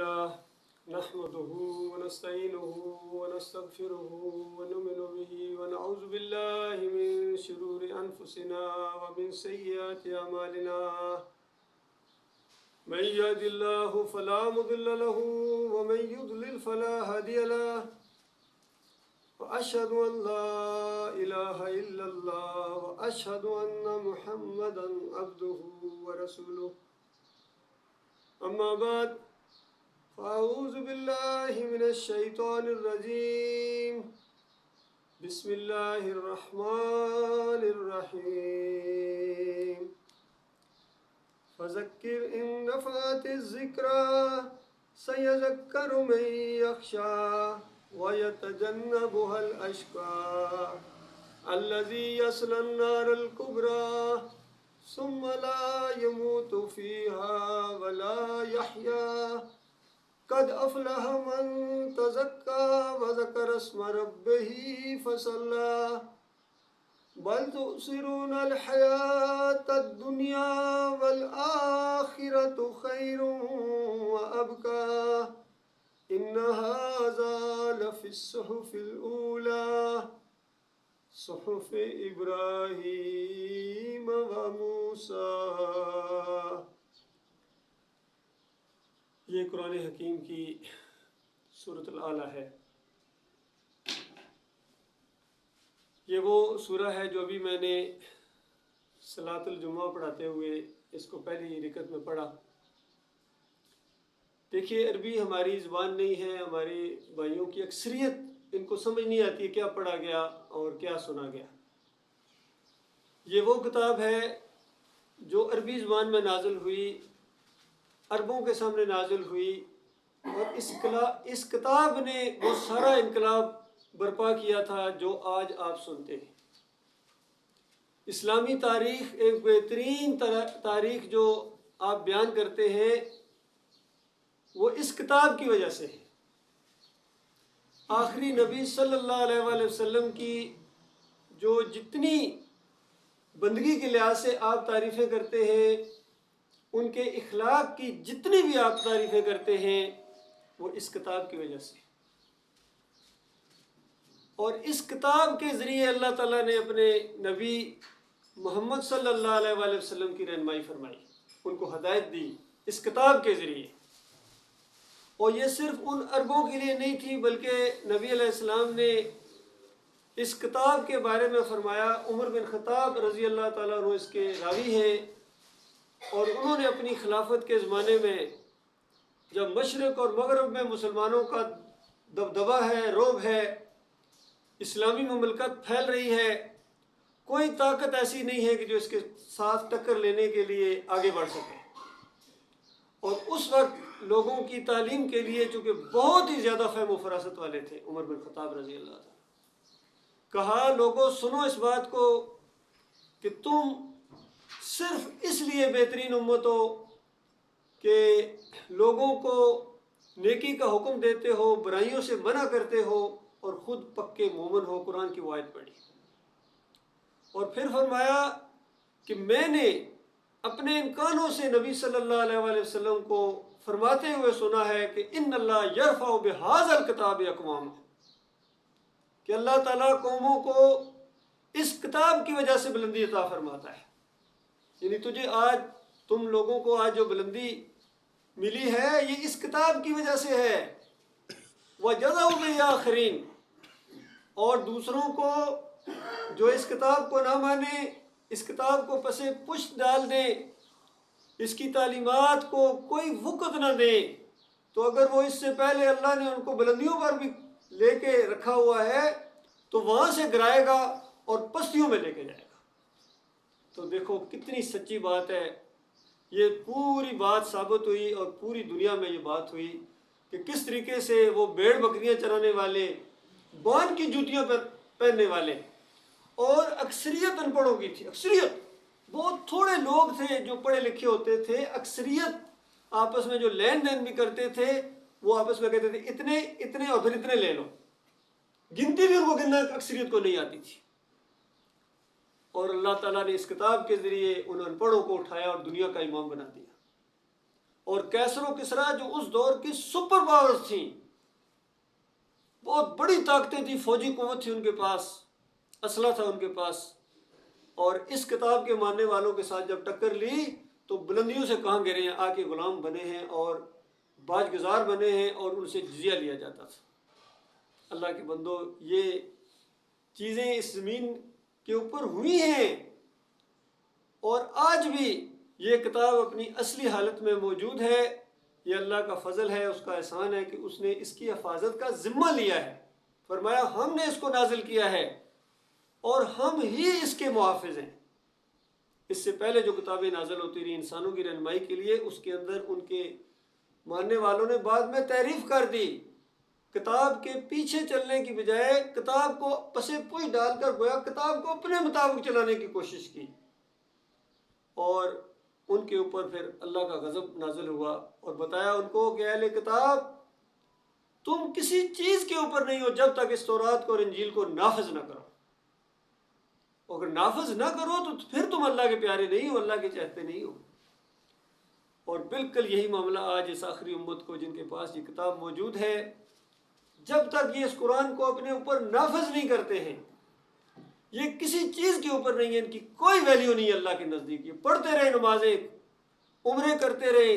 لله نحمده ونستعينه ونستغفره ونؤمن به ونعوذ بالله من شرور أنفسنا ومن سيئات أعمالنا من يهد الله فلا مضل له ومن يضلل فلا هادي له وأشهد أن لا إله إلا الله وأشهد أن محمدا عبده ورسوله أما بعد فأعوذ بالله من الشيطان الرجيم بسم الله الرحمن الرحيم فذكر إن نفعت الذكرى سيذكر من يخشى ويتجنبها الأشقى الذي يصلى النار الكبرى ثم لا يموت فيها ولا يحيا قد أفلح من تزكى وذكر اسم ربه فصلى بل تؤثرون الحياة الدنيا والآخرة خير وأبقى إن هذا لفي الصحف الأولى صحف إبراهيم وموسى۔ یہ قرآن حکیم کی سورۃ الاعلیٰ ہے۔ یہ وہ سورہ ہے جو ابھی میں نے صلاۃ الجمعہ پڑھاتے ہوئے اس کو پہلی رکعت میں پڑھا۔ دیکھیے عربی ہماری زبان نہیں ہے، ہمارے بھائیوں کی اکثریت ان کو سمجھ نہیں آتی کیا پڑھا گیا اور کیا سنا گیا۔ یہ وہ کتاب ہے جو عربی زبان میں نازل ہوئی، عربوں کے سامنے نازل ہوئی، اور اس کتاب نے وہ سارا انقلاب برپا کیا تھا جو آج آپ سنتے ہیں۔ اسلامی تاریخ، ایک بہترین تاریخ جو آپ بیان کرتے ہیں وہ اس کتاب کی وجہ سے ہے۔ آخری نبی صلی اللہ علیہ وآلہ وسلم کی جو جتنی بندگی کے لحاظ سے آپ تعریفیں کرتے ہیں، ان کے اخلاق کی جتنی بھی آپ تعریفیں کرتے ہیں، وہ اس کتاب کی وجہ سے۔ اور اس کتاب کے ذریعے اللہ تعالیٰ نے اپنے نبی محمد صلی اللہ علیہ وآلہ وسلم کی رہنمائی فرمائی، ان کو ہدایت دی اس کتاب کے ذریعے۔ اور یہ صرف ان عربوں کے لیے نہیں تھی، بلکہ نبی علیہ السلام نے اس کتاب کے بارے میں فرمایا۔ عمر بن خطاب رضی اللہ تعالیٰ عنہ اس کے راوی ہیں، اور انہوں نے اپنی خلافت کے زمانے میں جب مشرق اور مغرب میں مسلمانوں کا دبدبہ ہے، رعب ہے، اسلامی مملکت پھیل رہی ہے، کوئی طاقت ایسی نہیں ہے کہ جو اس کے ساتھ ٹکر لینے کے لیے آگے بڑھ سکے۔ اور اس وقت لوگوں کی تعلیم کے لیے چونکہ بہت ہی زیادہ فہم و فراست والے تھے عمر بن خطاب رضی اللہ عنہ، کہا لوگوں سنو اس بات کو کہ تم صرف اس لیے بہترین امت ہو کہ لوگوں کو نیکی کا حکم دیتے ہو، برائیوں سے منع کرتے ہو، اور خود پکے مومن ہو۔ قرآن کی وہ آیت پڑھی اور پھر فرمایا کہ میں نے اپنے ان کانوں سے نبی صلی اللہ علیہ وآلہ وسلم کو فرماتے ہوئے سنا ہے کہ ان اللہ یرفع بہذا الکتاب اقوام، کہ اللہ تعالیٰ قوموں کو اس کتاب کی وجہ سے بلندی عطا فرماتا ہے۔ یعنی تجھے آج، تم لوگوں کو آج جو بلندی ملی ہے یہ اس کتاب کی وجہ سے ہے۔ وَجَزَوْا بِالْآخِرِينَ، اور دوسروں کو جو اس کتاب کو نہ مانے، اس کتاب کو پسے پشت ڈال دیں، اس کی تعلیمات کو کوئی وقت نہ دیں، تو اگر وہ اس سے پہلے اللہ نے ان کو بلندیوں پر بھی لے کے رکھا ہوا ہے تو وہاں سے گرائے گا اور پستیوں میں لے کے جائے گا۔ تو دیکھو کتنی سچی بات ہے۔ یہ پوری بات ثابت ہوئی اور پوری دنیا میں یہ بات ہوئی کہ کس طریقے سے وہ بھیڑ بکریاں چرانے والے، بان کی جوتیاں پہننے والے، اور اکثریت ان پڑھوں کی تھی، اکثریت، بہت تھوڑے لوگ تھے جو پڑھے لکھے ہوتے تھے، اکثریت آپس میں جو لین دین بھی کرتے تھے وہ آپس میں کہتے تھے اتنے اتنے اور پھر اتنے لے لو، گنتی بھی ان کو گننا اکثریت کو نہیں آتی تھی۔ اور اللہ تعالیٰ نے اس کتاب کے ذریعے ان ان پڑھوں کو اٹھایا اور دنیا کا امام بنا دیا۔ اور کیسر و کسریٰ جو اس دور کی سپر پاورز تھیں، بہت بڑی طاقتیں تھیں، فوجی قوت تھی ان کے پاس، اسلحہ تھا ان کے پاس، اور اس کتاب کے ماننے والوں کے ساتھ جب ٹکر لی تو بلندیوں سے کہاں گرے ہیں، آ کے غلام بنے ہیں اور باج گزار بنے ہیں، اور ان سے جزیہ لیا جاتا تھا۔ اللہ کے بندو، یہ چیزیں اس زمین کے اوپر ہوئی ہیں، اور آج بھی یہ کتاب اپنی اصلی حالت میں موجود ہے۔ یہ اللہ کا فضل ہے، اس کا احسان ہے کہ اس نے اس کی حفاظت کا ذمہ لیا ہے۔ فرمایا ہم نے اس کو نازل کیا ہے اور ہم ہی اس کے محافظ ہیں۔ اس سے پہلے جو کتابیں نازل ہوتی رہی انسانوں کی رہنمائی کے لیے، اس کے اندر ان کے ماننے والوں نے بعد میں تحریف کر دی، کتاب کے پیچھے چلنے کی بجائے کتاب کو پسے پوئی ڈال کر گویا کتاب کو اپنے مطابق چلانے کی کوشش کی، اور ان کے اوپر پھر اللہ کا غضب نازل ہوا، اور بتایا ان کو کہ اہل کتاب تم کسی چیز کے اوپر نہیں ہو جب تک اس تورات کو اور انجیل کو نافذ نہ کرو۔ اگر نافذ نہ کرو تو پھر تم اللہ کے پیارے نہیں ہو، اللہ کے چاہتے نہیں ہو۔ اور بالکل یہی معاملہ آج اس آخری امت کو جن کے پاس یہ کتاب موجود ہے، جب تک یہ اس قرآن کو اپنے اوپر نافذ نہیں کرتے ہیں، یہ کسی چیز کے اوپر نہیں ہے، ان کی کوئی ویلیو نہیں ہے اللہ کے نزدیک۔ یہ پڑھتے رہے نمازیں، عمرے کرتے رہے،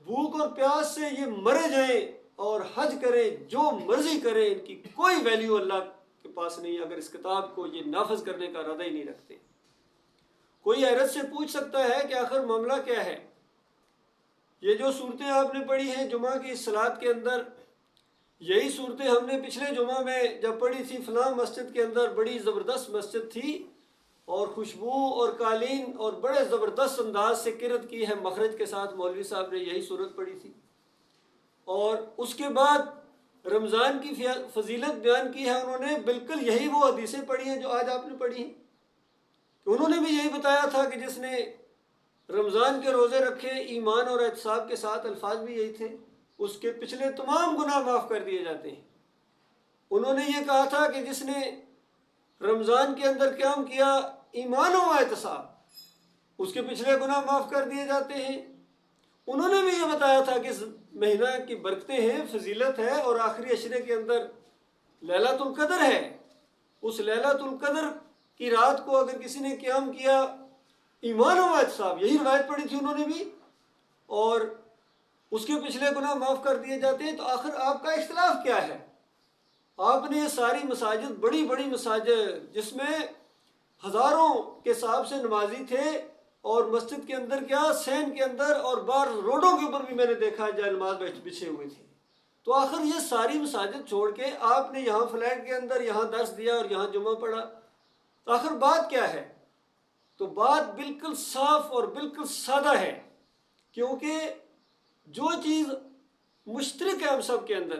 بھوک اور پیاس سے یہ مرے جائیں اور حج کریں، جو مرضی کریں، ان کی کوئی ویلیو اللہ کے پاس نہیں ہے اگر اس کتاب کو یہ نافذ کرنے کا ارادہ ہی نہیں رکھتے۔ کوئی حیرت سے پوچھ سکتا ہے کہ آخر معاملہ کیا ہے؟ یہ جو صورتیں آپ نے پڑھی ہیں جمعہ کی صلاۃ کے اندر، یہی صورتیں ہم نے پچھلے جمعہ میں جب پڑھی تھی فلاں مسجد کے اندر، بڑی زبردست مسجد تھی، اور خوشبو اور قالین اور بڑے زبردست انداز سے قرأت کی ہے مخرج کے ساتھ، مولوی صاحب نے یہی صورت پڑھی تھی۔ اور اس کے بعد رمضان کی فضیلت بیان کی ہے انہوں نے، بالکل یہی وہ حدیثیں پڑھی ہیں جو آج آپ نے پڑھی ہیں، کہ انہوں نے بھی یہی بتایا تھا کہ جس نے رمضان کے روزے رکھے ایمان اور احتساب کے ساتھ، الفاظ بھی یہی تھے، اس کے پچھلے تمام گناہ معاف کر دیے جاتے ہیں۔ انہوں نے یہ کہا تھا کہ جس نے رمضان کے اندر قیام کیا ایمان و احتساب، اس کے پچھلے گناہ معاف کر دیے جاتے ہیں۔ انہوں نے بھی یہ بتایا تھا کہ اس مہینہ کی برکتیں ہیں، فضیلت ہے، اور آخری عشرے کے اندر لیلۃ القدر ہے۔ اس لیلۃ القدر کی رات کو اگر کسی نے قیام کیا ایمان و احتساب، یہی روایت پڑھی تھی انہوں نے بھی، اور اس کے پچھلے گناہ معاف کر دیے جاتے ہیں۔ تو آخر آپ کا اختلاف کیا ہے؟ آپ نے یہ ساری مساجد، بڑی بڑی مساجد جس میں ہزاروں کے حساب سے نمازی تھے، اور مسجد کے اندر کیا سین کے اندر اور باہر روڈوں کے اوپر بھی میں نے دیکھا جائے نماز بچھے ہوئے تھے، تو آخر یہ ساری مساجد چھوڑ کے آپ نے یہاں فلیٹ کے اندر یہاں درس دیا اور یہاں جمعہ پڑھا، تو آخر بات کیا ہے؟ تو بات بالکل صاف اور بالکل سادہ ہے، کیونکہ جو چیز مشترک ہے ہم سب کے اندر،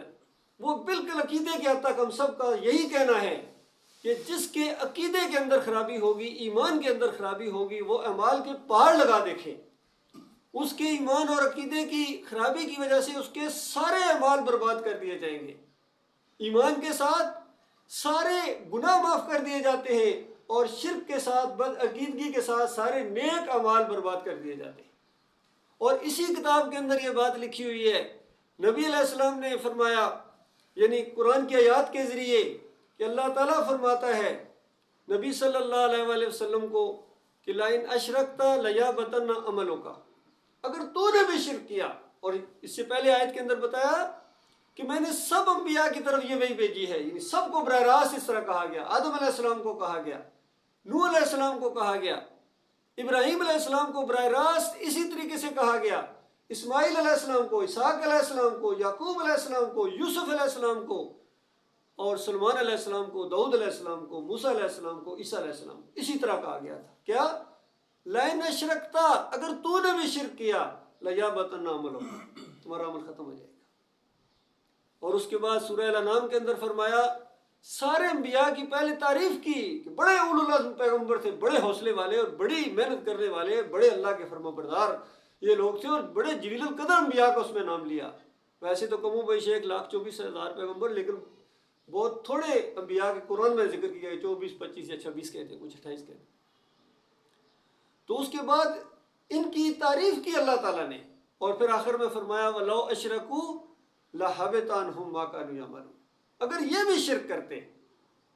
وہ بالکل عقیدے کے حد تک ہم سب کا یہی کہنا ہے کہ جس کے عقیدے کے اندر خرابی ہوگی، ایمان کے اندر خرابی ہوگی، وہ اعمال کے پہاڑ لگا دیکھے۔ اس کے ایمان اور عقیدے کی خرابی کی وجہ سے اس کے سارے اعمال برباد کر دیے جائیں گے، ایمان کے ساتھ سارے گناہ معاف کر دیے جاتے ہیں، اور شرک کے ساتھ، بدعقیدگی کے ساتھ سارے نیک اعمال برباد کر دیے جاتے ہیں۔ اور اسی کتاب کے اندر یہ بات لکھی ہوئی ہے، نبی علیہ السلام نے فرمایا، یعنی قرآن کی آیات کے ذریعے، کہ اللہ تعالیٰ فرماتا ہے نبی صلی اللہ علیہ وآلہ وسلم کو کہ لَإِنْ أَشْرَكْتَ لَيَحْبَطَنَّ عَمَلُكَ، اگر تو نے بھی شرک کیا، اور اس سے پہلے آیت کے اندر بتایا کہ میں نے سب انبیاء کی طرف یہ وحی بھیجی ہے، یعنی سب کو براہ راست اس طرح کہا گیا، آدم علیہ السلام کو کہا گیا، نوح علیہ السلام کو کہا گیا، ابراہیم علیہ السلام کو براہ راست اسی طریقے سے کہا گیا، اسماعیل علیہ السلام کو، اسحاق علیہ السلام کو، یعقوب علیہ السلام کو، یوسف علیہ السلام کو، اور سلمان علیہ السلام کو، داؤد علیہ السلام کو، موسیٰ علیہ السلام کو، عیسیٰ علیہ السلام کو، اسی طرح کہا گیا تھا۔ کیا؟ لَإِنْ أَشْرَكْتَ، اگر تو نے بھی شرک کیا، لَيَحْبَطَنَّ عَمَلُكَ، تمہارا عمل ختم ہو جائے گا۔ اور اس کے بعد سورہ الانعام کے اندر فرمایا، سارے انبیاء کی پہلے تعریف کی کہ بڑے اولو العزم پیغمبر تھے، بڑے حوصلے والے اور بڑی محنت کرنے والے، بڑے اللہ کے فرما بردار یہ لوگ تھے، اور بڑے جلیل القدر انبیاء کا اس میں نام لیا۔ ویسے تو کم و بیش 1,24,000 پیغمبر، لیکن بہت تھوڑے انبیاء کے قرآن میں ذکر کیا گیا، 24، 25 یا 26 کہتے ہیں، کچھ 28 کہتے ہیں۔ تو اس کے بعد ان کی تعریف کی اللہ تعالیٰ نے، اور پھر آخر میں فرمایا وَلَوْ أَشْرَكُوا لَحَبِطَ عَنْهُمْ مَا كَانُوا يَعْمَلُونَ، اگر یہ بھی شرک کرتے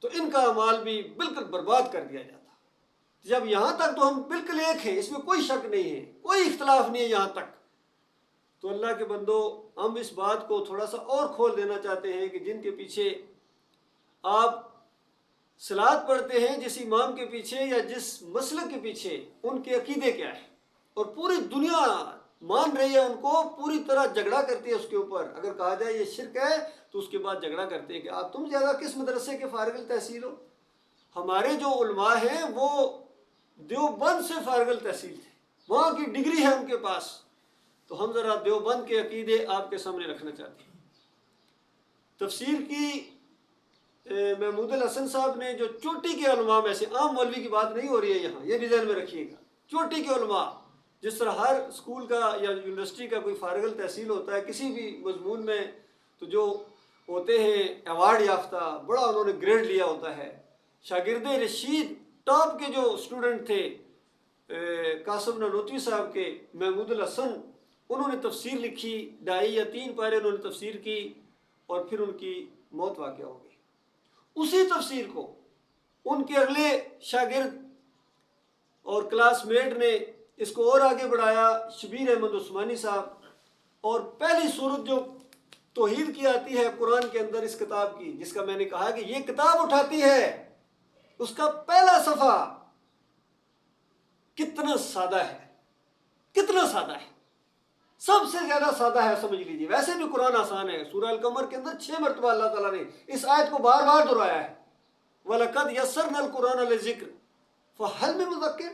تو ان کا اعمال بھی بالکل برباد کر دیا جاتا۔ جب یہاں تک تو ہم بالکل ایک ہیں، اس میں کوئی شک نہیں ہے، کوئی اختلاف نہیں ہے یہاں تک، تو اللہ کے بندو ہم اس بات کو تھوڑا سا اور کھول دینا چاہتے ہیں کہ جن کے پیچھے آپ صلاۃ پڑھتے ہیں، جس امام کے پیچھے یا جس مسلک کے پیچھے، ان کے عقیدے کیا ہے، اور پوری دنیا مان رہی ہے ان کو، پوری طرح جھگڑا کرتی ہے اس کے اوپر۔ اگر کہا جائے یہ شرک ہے تو اس کے بعد جھگڑا کرتے ہیں کہ آپ تم زیادہ کس مدرسے کے فارغ التحصیل ہو۔ ہمارے جو علماء ہیں وہ دیوبند سے فارغ التحصیل تھے، وہاں کی ڈگری ہے ان کے پاس، تو ہم ذرا دیوبند کے عقیدے آپ کے سامنے رکھنا چاہتے ہیں۔ تفسیر کی محمود الحسن صاحب نے جو چوٹی کے علماء میں سے، عام مولوی کی بات نہیں ہو رہی ہے یہاں، یہ بھی ذہن میں رکھیے گا، چوٹی کے علماء، جس طرح ہر اسکول کا یا یونیورسٹی کا کوئی فارغ التحصیل ہوتا ہے کسی بھی مضمون میں، تو جو ہوتے ہیں ایوارڈ یافتہ، بڑا انہوں نے گریڈ لیا ہوتا ہے۔ شاگرد رشید ٹاپ کے جو اسٹوڈنٹ تھے قاسم نانوتوی صاحب کے، محمود الحسن، انہوں نے تفسیر لکھی، 2.5 یا 3 پارے انہوں نے تفسیر کی، اور پھر ان کی موت واقع ہو گئی۔ اسی تفسیر کو ان کے اگلے شاگرد اور کلاس میٹ نے اس کو اور آگے بڑھایا، شبیر احمد عثمانی صاحب، اور پہلی صورت جو توحید کی آتی ہے قرآن کے اندر اس کتاب کی، جس کا میں نے کہا کہ یہ کتاب اٹھاتی ہے، اس کا پہلا صفحہ کتنا سادہ ہے، کتنا سادہ ہے، سب سے زیادہ سادہ ہے، سمجھ لیجیے۔ ویسے بھی قرآن آسان ہے، سورہ القمر کے اندر 6 مرتبہ اللہ تعالیٰ نے اس آیت کو بار بار دہرایا ہے، وَلَقَدْ يَسَّرْنَا الْقُرْآنَ لِلذِّكْرِ فَهَلْ مِن مُّدَّكِرٍ،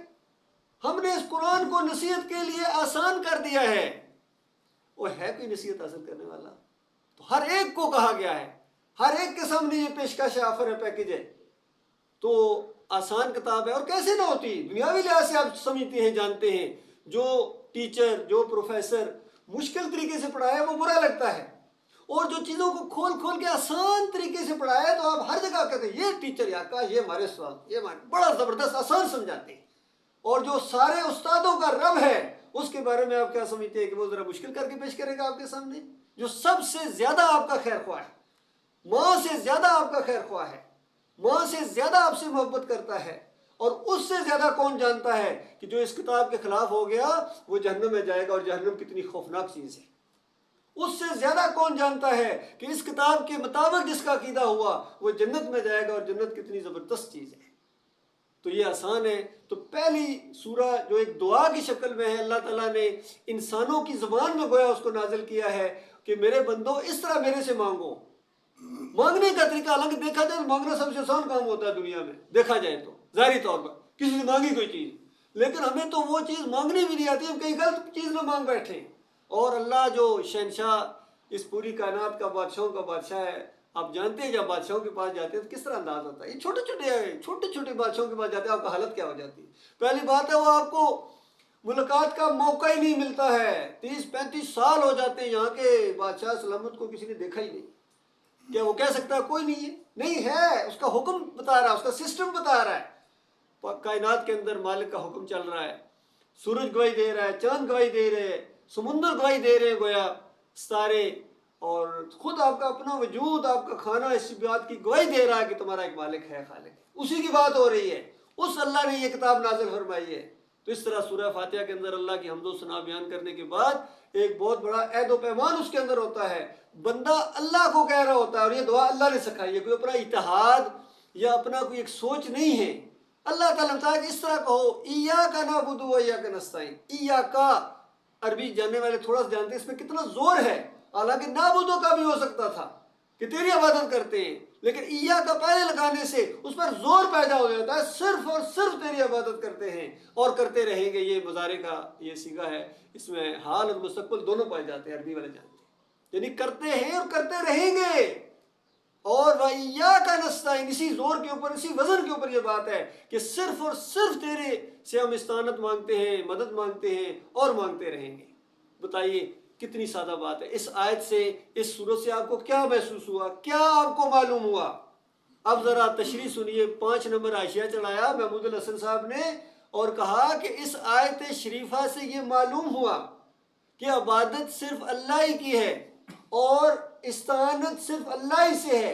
ہم نے اس قرآن کو نصیحت کے لیے آسان کر دیا ہے، وہ ہے کوئی نصیحت حاصل کرنے والا؟ تو ہر ایک کو کہا گیا ہے، ہر ایک کے سامنے یہ پیشکش ہے، آفر ہے، پیکج ہے، تو آسان کتاب ہے۔ اور کیسے نہ ہوتی، دنیاوی لحاظ سے آپ سمجھتے ہیں، جانتے ہیں، جو ٹیچر، جو پروفیسر مشکل طریقے سے پڑھائے وہ برا لگتا ہے، اور جو چیزوں کو کھول کھول کے آسان طریقے سے پڑھائے تو آپ ہر جگہ کہتے ہیں یہ ٹیچر یا کا، یہ ہمارے استاد، یہ ہمارے بڑا زبردست آسان سمجھاتے ہیں۔ اور جو سارے استادوں کا رب ہے، اس کے بارے میں آپ کیا سمجھتے ہیں کہ وہ ذرا مشکل کر کے پیش کرے گا آپ کے سامنے؟ جو سب سے زیادہ آپ کا خیر خواہ ہے، ماں سے زیادہ آپ کا خیر خواہ ہے، ماں سے زیادہ آپ سے محبت کرتا ہے، اور اس سے زیادہ کون جانتا ہے کہ جو اس کتاب کے خلاف ہو گیا وہ جہنم میں جائے گا، اور جہنم کتنی خوفناک چیز ہے۔ اس سے زیادہ کون جانتا ہے کہ اس کتاب کے مطابق جس کا عقیدہ ہوا وہ جنت میں جائے گا، اور جنت کتنی زبردست چیز ہے۔ تو یہ آسان ہے۔ تو پہلی سورہ جو ایک دعا کی شکل میں ہے، اللہ تعالیٰ نے انسانوں کی زبان میں گویا اس کو نازل کیا ہے کہ میرے بندو اس طرح میرے سے مانگو۔ مانگنے کا طریقہ، حالانکہ دیکھا جائے مانگنا سب سے آسان کام ہوتا ہے دنیا میں، دیکھا جائے تو ظاہری طور پر کسی سے مانگی کوئی چیز، لیکن ہمیں تو وہ چیز مانگنی بھی نہیں آتی، ہم کہیں غلط چیز نہ مانگ بیٹھے۔ اور اللہ جو شہنشاہ اس پوری کائنات کا، بادشاہوں کا بادشاہ ہے، آپ جانتے ہیں جب بادشاہوں کے پاس جاتے ہیں تو کس طرح انداز ہوتا ہے۔ یہ چھوٹے چھوٹے بادشاہوں کے پاس جاتے ہیں، آپ کا حالت کیا ہو جاتی ہے؟ پہلی بات ہے وہ آپ کو ملاقات کا موقع ہی نہیں ملتا ہے، 30-35 سال ہو جاتے ہیں، یہاں کے بادشاہ سلامت کو کسی نے دیکھا ہی نہیں۔ کیا وہ کہہ سکتا ہے کوئی نہیں ہے؟ نہیں ہے، اس کا حکم بتا رہا ہے، اس کا سسٹم بتا رہا ہے، کائنات کے اندر مالک کا حکم چل رہا ہے، سورج گواہی دے رہا ہے، چاند گواہی دے رہے ہیں، سمندر گواہی دے رہے ہیں، گویا ستارے، اور خود آپ کا اپنا وجود، آپ کا کھانا اس بات کی گواہی دے رہا ہے کہ تمہارا ایک مالک ہے، خالق ہے، اسی کی بات ہو رہی ہے، اس اللہ نے یہ کتاب نازل فرمائی ہے۔ تو اس طرح سورہ فاتحہ کے اندر اللہ کی حمد و ثنا بیان کرنے کے بعد ایک بہت بڑا عہد و پیمان اس کے اندر ہوتا ہے، بندہ اللہ کو کہہ رہا ہوتا ہے، اور یہ دعا اللہ نے سکھائی ہے، کوئی اپنا اتحاد یا اپنا کوئی ایک سوچ نہیں ہے۔ اللہ تعالیٰ نے کہا کہ اس طرح کہو، ایاک نعبد و ایاک نستعین، ایاک، عربی جاننے والے تھوڑا سا جانتے ہیں اس میں کتنا زور ہے، حالانکہ نعبدو کا بھی ہو سکتا تھا کہ تیری عبادت کرتے ہیں، لیکن ایاک پہلے لگانے سے اس پر زور پیدا ہو جاتا ہے، صرف اور صرف تیری عبادت کرتے ہیں اور کرتے رہیں گے۔ یہ مضارع کا یہ صیغہ ہے، اس میں حال اور مستقبل دونوں پائے جاتے ہیں، عربی والے جانتے ہیں، یعنی کرتے ہیں اور کرتے رہیں گے۔ اور وَإِيَّاكَ نَسْتَعِينُ، اسی زور کے اوپر، اسی وزن کے اوپر یہ بات ہے کہ صرف اور صرف تیرے سے ہم استعانت مانگتے ہیں، مدد مانگتے ہیں اور مانگتے رہیں گے۔ بتائیے کتنی سادہ بات ہے۔ اس آیت سے، اس سورت سے آپ کو کیا محسوس ہوا، کیا آپ کو معلوم ہوا؟ اب ذرا تشریح سنیے۔ 5 نمبر حاشیہ چڑھایا محمود الحسن صاحب نے اور کہا کہ اس آیت شریفہ سے یہ معلوم ہوا کہ عبادت صرف اللہ ہی کی ہے اور استعانت صرف اللہ ہی سے ہے،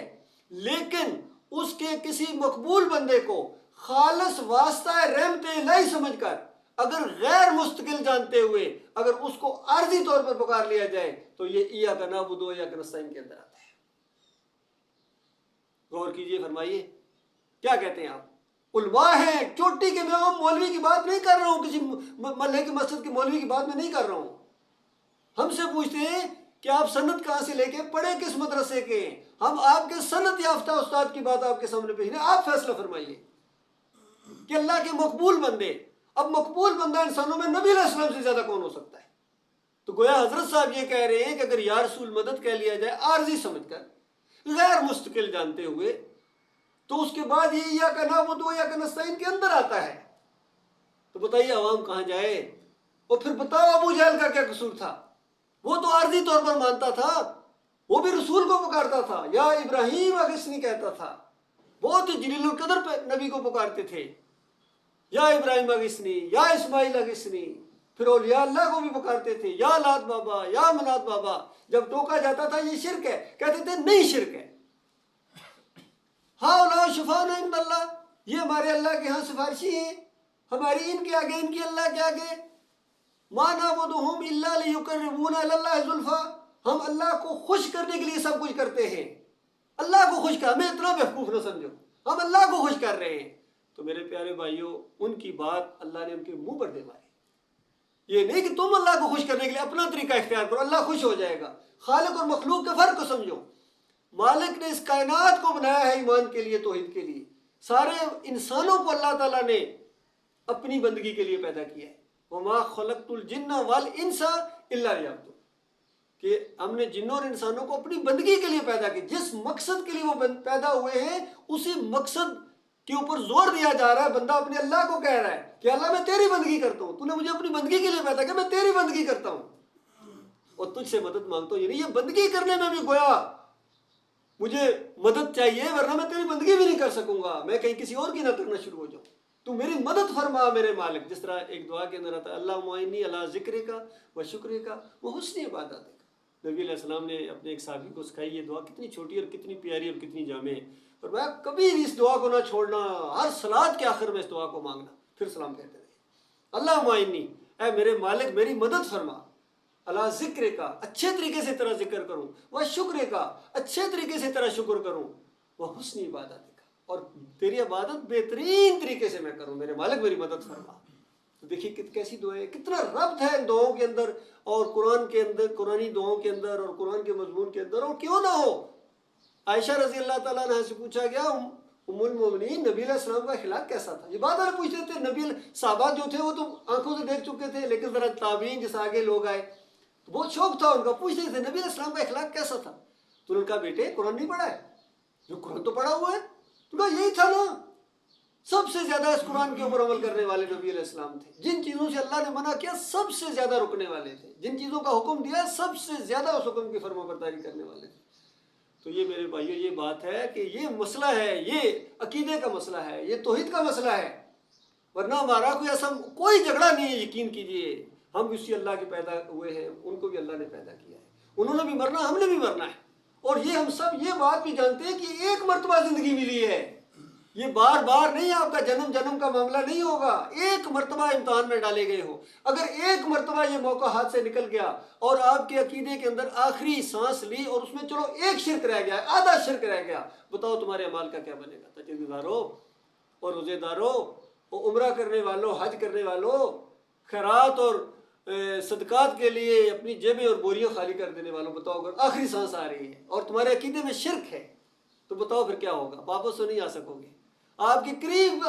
لیکن اس کے کسی مقبول بندے کو خالص واسطہ رحمت الہی سمجھ کر اگر غیر مستقل جانتے ہوئے اگر اس کو عارضی طور پر پکار لیا جائے تو یہ ایاک نعبد و ایاک نستعین کے اندر آتا ہے۔ غور کیجئے، فرمائیے کیا کہتے ہیں آپ؟ علماء ہیں، چوٹی کے میں مولوی کی بات نہیں کر رہا ہوں، کسی محلے کی مسجد کے مولوی کی بات میں نہیں کر رہا ہوں۔ ہم سے پوچھتے ہیں کہ آپ سند کہاں سے لے کے پڑھے کس مدرسے کے ہیں، ہم آپ کے سند یافتہ استاد کی بات آپ کے سامنے پیش کریں، آپ فیصلہ فرمائیے کہ اللہ کے مقبول بندے۔ اب مقبول بندہ انسانوں میں نبی علیہ السلام سے زیادہ کون ہو سکتا ہے؟ تو گویا حضرت صاحب یہ کہہ رہے ہیں کہ اگر یا رسول مدد کہہ لیا جائے عارضی سمجھ کر غیر مستقل جانتے ہوئے تو اس کے بعد یہ ایاک نعبد و ایاک نستعین کے اندر آتا ہے۔ تو بتائیے عوام کہاں جائے؟ اور پھر بتاؤ ابو جہل کا کیا قصور تھا؟ وہ تو عارضی طور پر مانتا تھا، وہ بھی رسول کو پکارتا تھا، یا ابراہیم اغثنی کہتا تھا، بہت جلیل القدر پہ نبی کو پکارتے تھے، یا ابراہیم اغثنی، یا اسماعیل اغثنی، پھر اولیاء اللہ کو بھی پکارتے تھے، یا لات بابا، یا منات بابا۔ جب ٹوکا جاتا تھا یہ شرک ہے، کہتے تھے نہیں شرک ہے۔ ہؤلاء شفاعنا عند اللہ، یہ ہمارے اللہ کے ہاں سفارشی ہیں، ہماری ان کے آگے، ان کی اللہ کے آگے۔ ما نعبدهم الا ليقربونا الى الله زلفى، ہم اللہ کو خوش کرنے کے لیے سب کچھ کرتے ہیں۔ اللہ کو خوش کر، ہمیں اتنا بیوقوف نہ سمجھو، ہم اللہ کو خوش کر رہے ہیں۔ تو میرے پیارے بھائیوں، ان کی بات اللہ نے ان کے منہ پر دے ماری۔ یہ نہیں کہ تم اللہ کو خوش کرنے کے لیے اپنا طریقہ اختیار کرو، اللہ خوش ہو جائے گا۔ خالق اور مخلوق کے فرق کو سمجھو۔ مالک نے اس کائنات کو بنایا ہے ایمان کے لیے، توحید کے لیے۔ سارے انسانوں کو اللہ تعالیٰ نے اپنی بندگی کے لیے پیدا کیا ہے۔ وَمَا خَلَقْتُ الْجِنَّ وَالْإِنسَ إِلَّا لِيَعْبُدُونِ، کہ ہم نے جنوں اور انسانوں کو اپنی بندگی کے لیے پیدا کی۔ جس مقصد کے لیے وہ پیدا ہوئے ہیں اسی مقصد کے اوپر زور دیا جا رہا ہے۔ بندہ اپنے اللہ کو کہہ رہا ہے کہ اللہ میں تیری بندگی کرتا ہوں، تو نے مجھے اپنی بندگی کے لیے پیدا کیا، میں تیری بندگی کرتا ہوں اور تجھ سے مدد مانگتا ہوں۔ یعنی یہ بندگی کرنے میں بھی گویا مجھے مدد چاہیے، ورنہ میں تیری بندگی بھی نہیں کر سکوں گا، میں کہیں کسی اور کی نہ کرنا شروع ہو جاؤں۔ تو میری مدد فرما میرے مالک، جس طرح ایک دعا کے اندر آتا ہے اللہ معینی علی ذکر کا و شکر کا و حسن عبادت کا۔ نبی علیہ السلام نے اپنے ایک صحابی کو سکھائی یہ دعا، کتنی چھوٹی اور کتنی پیاری اور کتنی جامع ہے، اور میں کبھی اس دعا کو نہ چھوڑنا، ہر صلات کے آخر میں اس دعا کو مانگنا، پھر سلام کہتے رہے۔ اللہ معینی، اے میرے مالک میری مدد فرما، اللہ ذکر کا، اچھے طریقے سے تیرا ذکر کروں، وہ شکر کا، اچھے طریقے سے تیرا شکر کروں، وہ حسن عبادت کا، اور تیری عبادت بہترین طریقے سے میں کروں، میرے مالک میری مدد فرما۔ تو دیکھیے کیسی دعائیں، کتنا ربط ہے ان دعاؤں کے اندر اور قرآن کے اندر، قرآنی دعاؤں کے اندر اور قرآن کے مضمون کے اندر۔ اور کیوں نہ ہو، عائشہ رضی اللہ تعالیٰ عنہ سے پوچھا گیا ام المومنین نبی علیہ السلام کا اخلاق کیسا تھا؟ یہ بات آپ پوچھتے تھے، نبی صحابہ جو تھے وہ تو آنکھوں سے دیکھ چکے تھے، لیکن ذرا تابعین جیسے آگے لوگ آئے تو بہت شوق تھا ان کا، پوچھتے تھے نبی علیہ السلام کا اخلاق کیسا تھا؟ تو انہوں نے کہا بیٹے قرآن نہیں پڑھا ہے؟ جو قرآن تو پڑھا ہوا ہے۔ تو کہا یہی تھا نا، سب سے زیادہ اس قرآن کے اوپر عمل کرنے والے نبی علیہ السلام تھے۔ جن چیزوں سے اللہ نے منع کیا سب سے زیادہ رکنے والے تھے، جن چیزوں کا حکم دیا سب سے زیادہ اس حکم کی فرما برداری کرنے والے تھے۔ تو یہ میرے بھائیو یہ بات ہے کہ یہ مسئلہ ہے، یہ عقیدے کا مسئلہ ہے، یہ توحید کا مسئلہ ہے، ورنہ ہمارا کوئی ایسا کوئی جھگڑا نہیں ہے۔ یقین کیجئے ہم اسی اللہ کے پیدا ہوئے ہیں، ان کو بھی اللہ نے پیدا کیا ہے، انہوں نے بھی مرنا، ہم نے بھی مرنا ہے، اور یہ ہم سب یہ بات بھی جانتے ہیں کہ ایک مرتبہ زندگی ملی ہے، یہ بار بار نہیں، آپ کا جنم جنم کا معاملہ نہیں ہوگا، ایک مرتبہ امتحان میں ڈالے گئے ہو۔ اگر ایک مرتبہ یہ موقع ہاتھ سے نکل گیا اور آپ کے عقیدے کے اندر آخری سانس لی اور اس میں چلو ایک شرک رہ گیا، آدھا شرک رہ گیا، بتاؤ تمہارے اعمال کا کیا بنے گا؟ تجدید دارو اور روزے دارو اور عمرہ کرنے والوں، حج کرنے والوں، خیرات اور صدقات کے لیے اپنی جیبیں اور بوریاں خالی کر دینے والوں، بتاؤ اگر آخری سانس آ رہی ہے اور تمہارے عقیدے میں شرک ہے تو بتاؤ پھر کیا ہوگا؟ واپس تو نہیں آ سکو گے۔ آپ کے قریب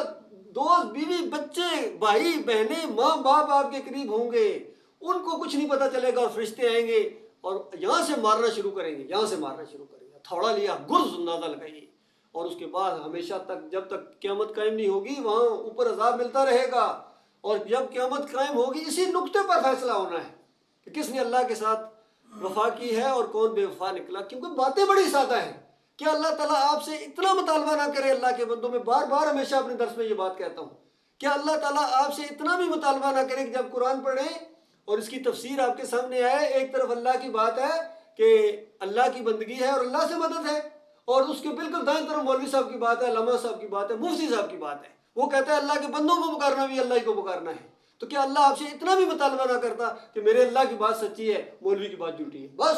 دوست، بیوی، بچے، بھائی بہنیں، ماں باپ آپ کے قریب ہوں گے، ان کو کچھ نہیں پتا چلے گا، اور فرشتے آئیں گے اور یہاں سے مارنا شروع کریں گے، یہاں سے مارنا شروع کریں گے، تھوڑا لیا گرز اندازہ لگائیے، اور اس کے بعد ہمیشہ تک جب تک قیامت قائم نہیں ہوگی وہاں اوپر عذاب ملتا رہے گا، اور جب قیامت قائم ہوگی اسی نقطے پر فیصلہ ہونا ہے کہ کس نے اللہ کے ساتھ وفا کی ہے اور کون بے وفا نکلا۔ کیونکہ باتیں بڑی سادہ ہیں کہ اللہ تعالیٰ آپ سے اتنا مطالبہ نہ کرے، اللہ کے بندوں میں بار بار ہمیشہ اپنے درس میں یہ بات کہتا ہوں کہ اللہ تعالیٰ آپ سے اتنا بھی مطالبہ نہ کرے کہ جب قرآن پڑھیں اور اس کی تفسیر آپ کے سامنے ہے. ایک طرف اللہ کی بات ہے کہ اللہ کی بندگی ہے اور اللہ سے مدد ہے، اور اس کے بالکل دائیں طرف مولوی صاحب کی بات ہے، علامہ صاحب کی بات ہے، مفتی صاحب کی بات ہے. وہ کہتا ہے اللہ کے بندوں کو پکارنا بھی اللہ ہی کو پکارنا ہے. تو کیا اللہ آپ سے اتنا بھی مطالبہ نہ کرتا کہ میرے اللہ کی بات سچی ہے، مولوی کی بات جھوٹی ہے، بس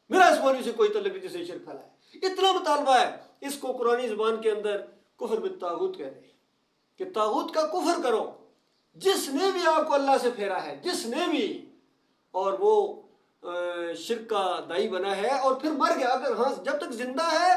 میرا اس مولوی سے کوئی تعلق نہیں جسے شرک پھیلائے. اتنا مطالبہ ہے. اس کو قرآنی زبان کے اندر کفر بالطاغوت کہتے ہیں کہ طاغوت کا کفر کرو، جس نے بھی آپ کو اللہ سے پھیرا ہے، جس نے بھی، اور وہ شرک کا دائی بنا ہے اور پھر مر گیا. اگر ہاں جب تک زندہ ہے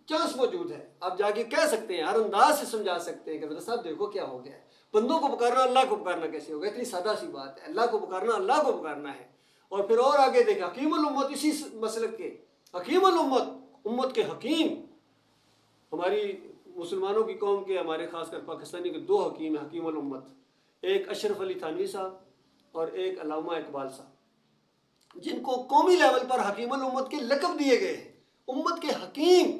چانس موجود ہے، آپ جا کے کہہ سکتے ہیں، ہر انداز سے سمجھا سکتے ہیں کہ حضرت صاحب دیکھو کیا ہو گیا ہے. بندوں کو پکارنا اللہ کو پکارنا کیسے ہوگا؟ اتنی سادہ سی بات ہے. اللہ کو پکارنا اللہ کو پکارنا ہے. اور پھر اور آگے دیکھا حکیم الامت، اسی مسلک کے حکیم الامت، امت کے حکیم. ہماری مسلمانوں کی قوم کے، ہمارے خاص کر پاکستانی کے دو حکیم ہیں حکیم الامت، ایک اشرف علی تھانوی صاحب اور ایک علامہ اقبال صاحب، جن کو قومی لیول پر حکیم الامت کے لقب دیے گئے ہیں. امت کے حکیم.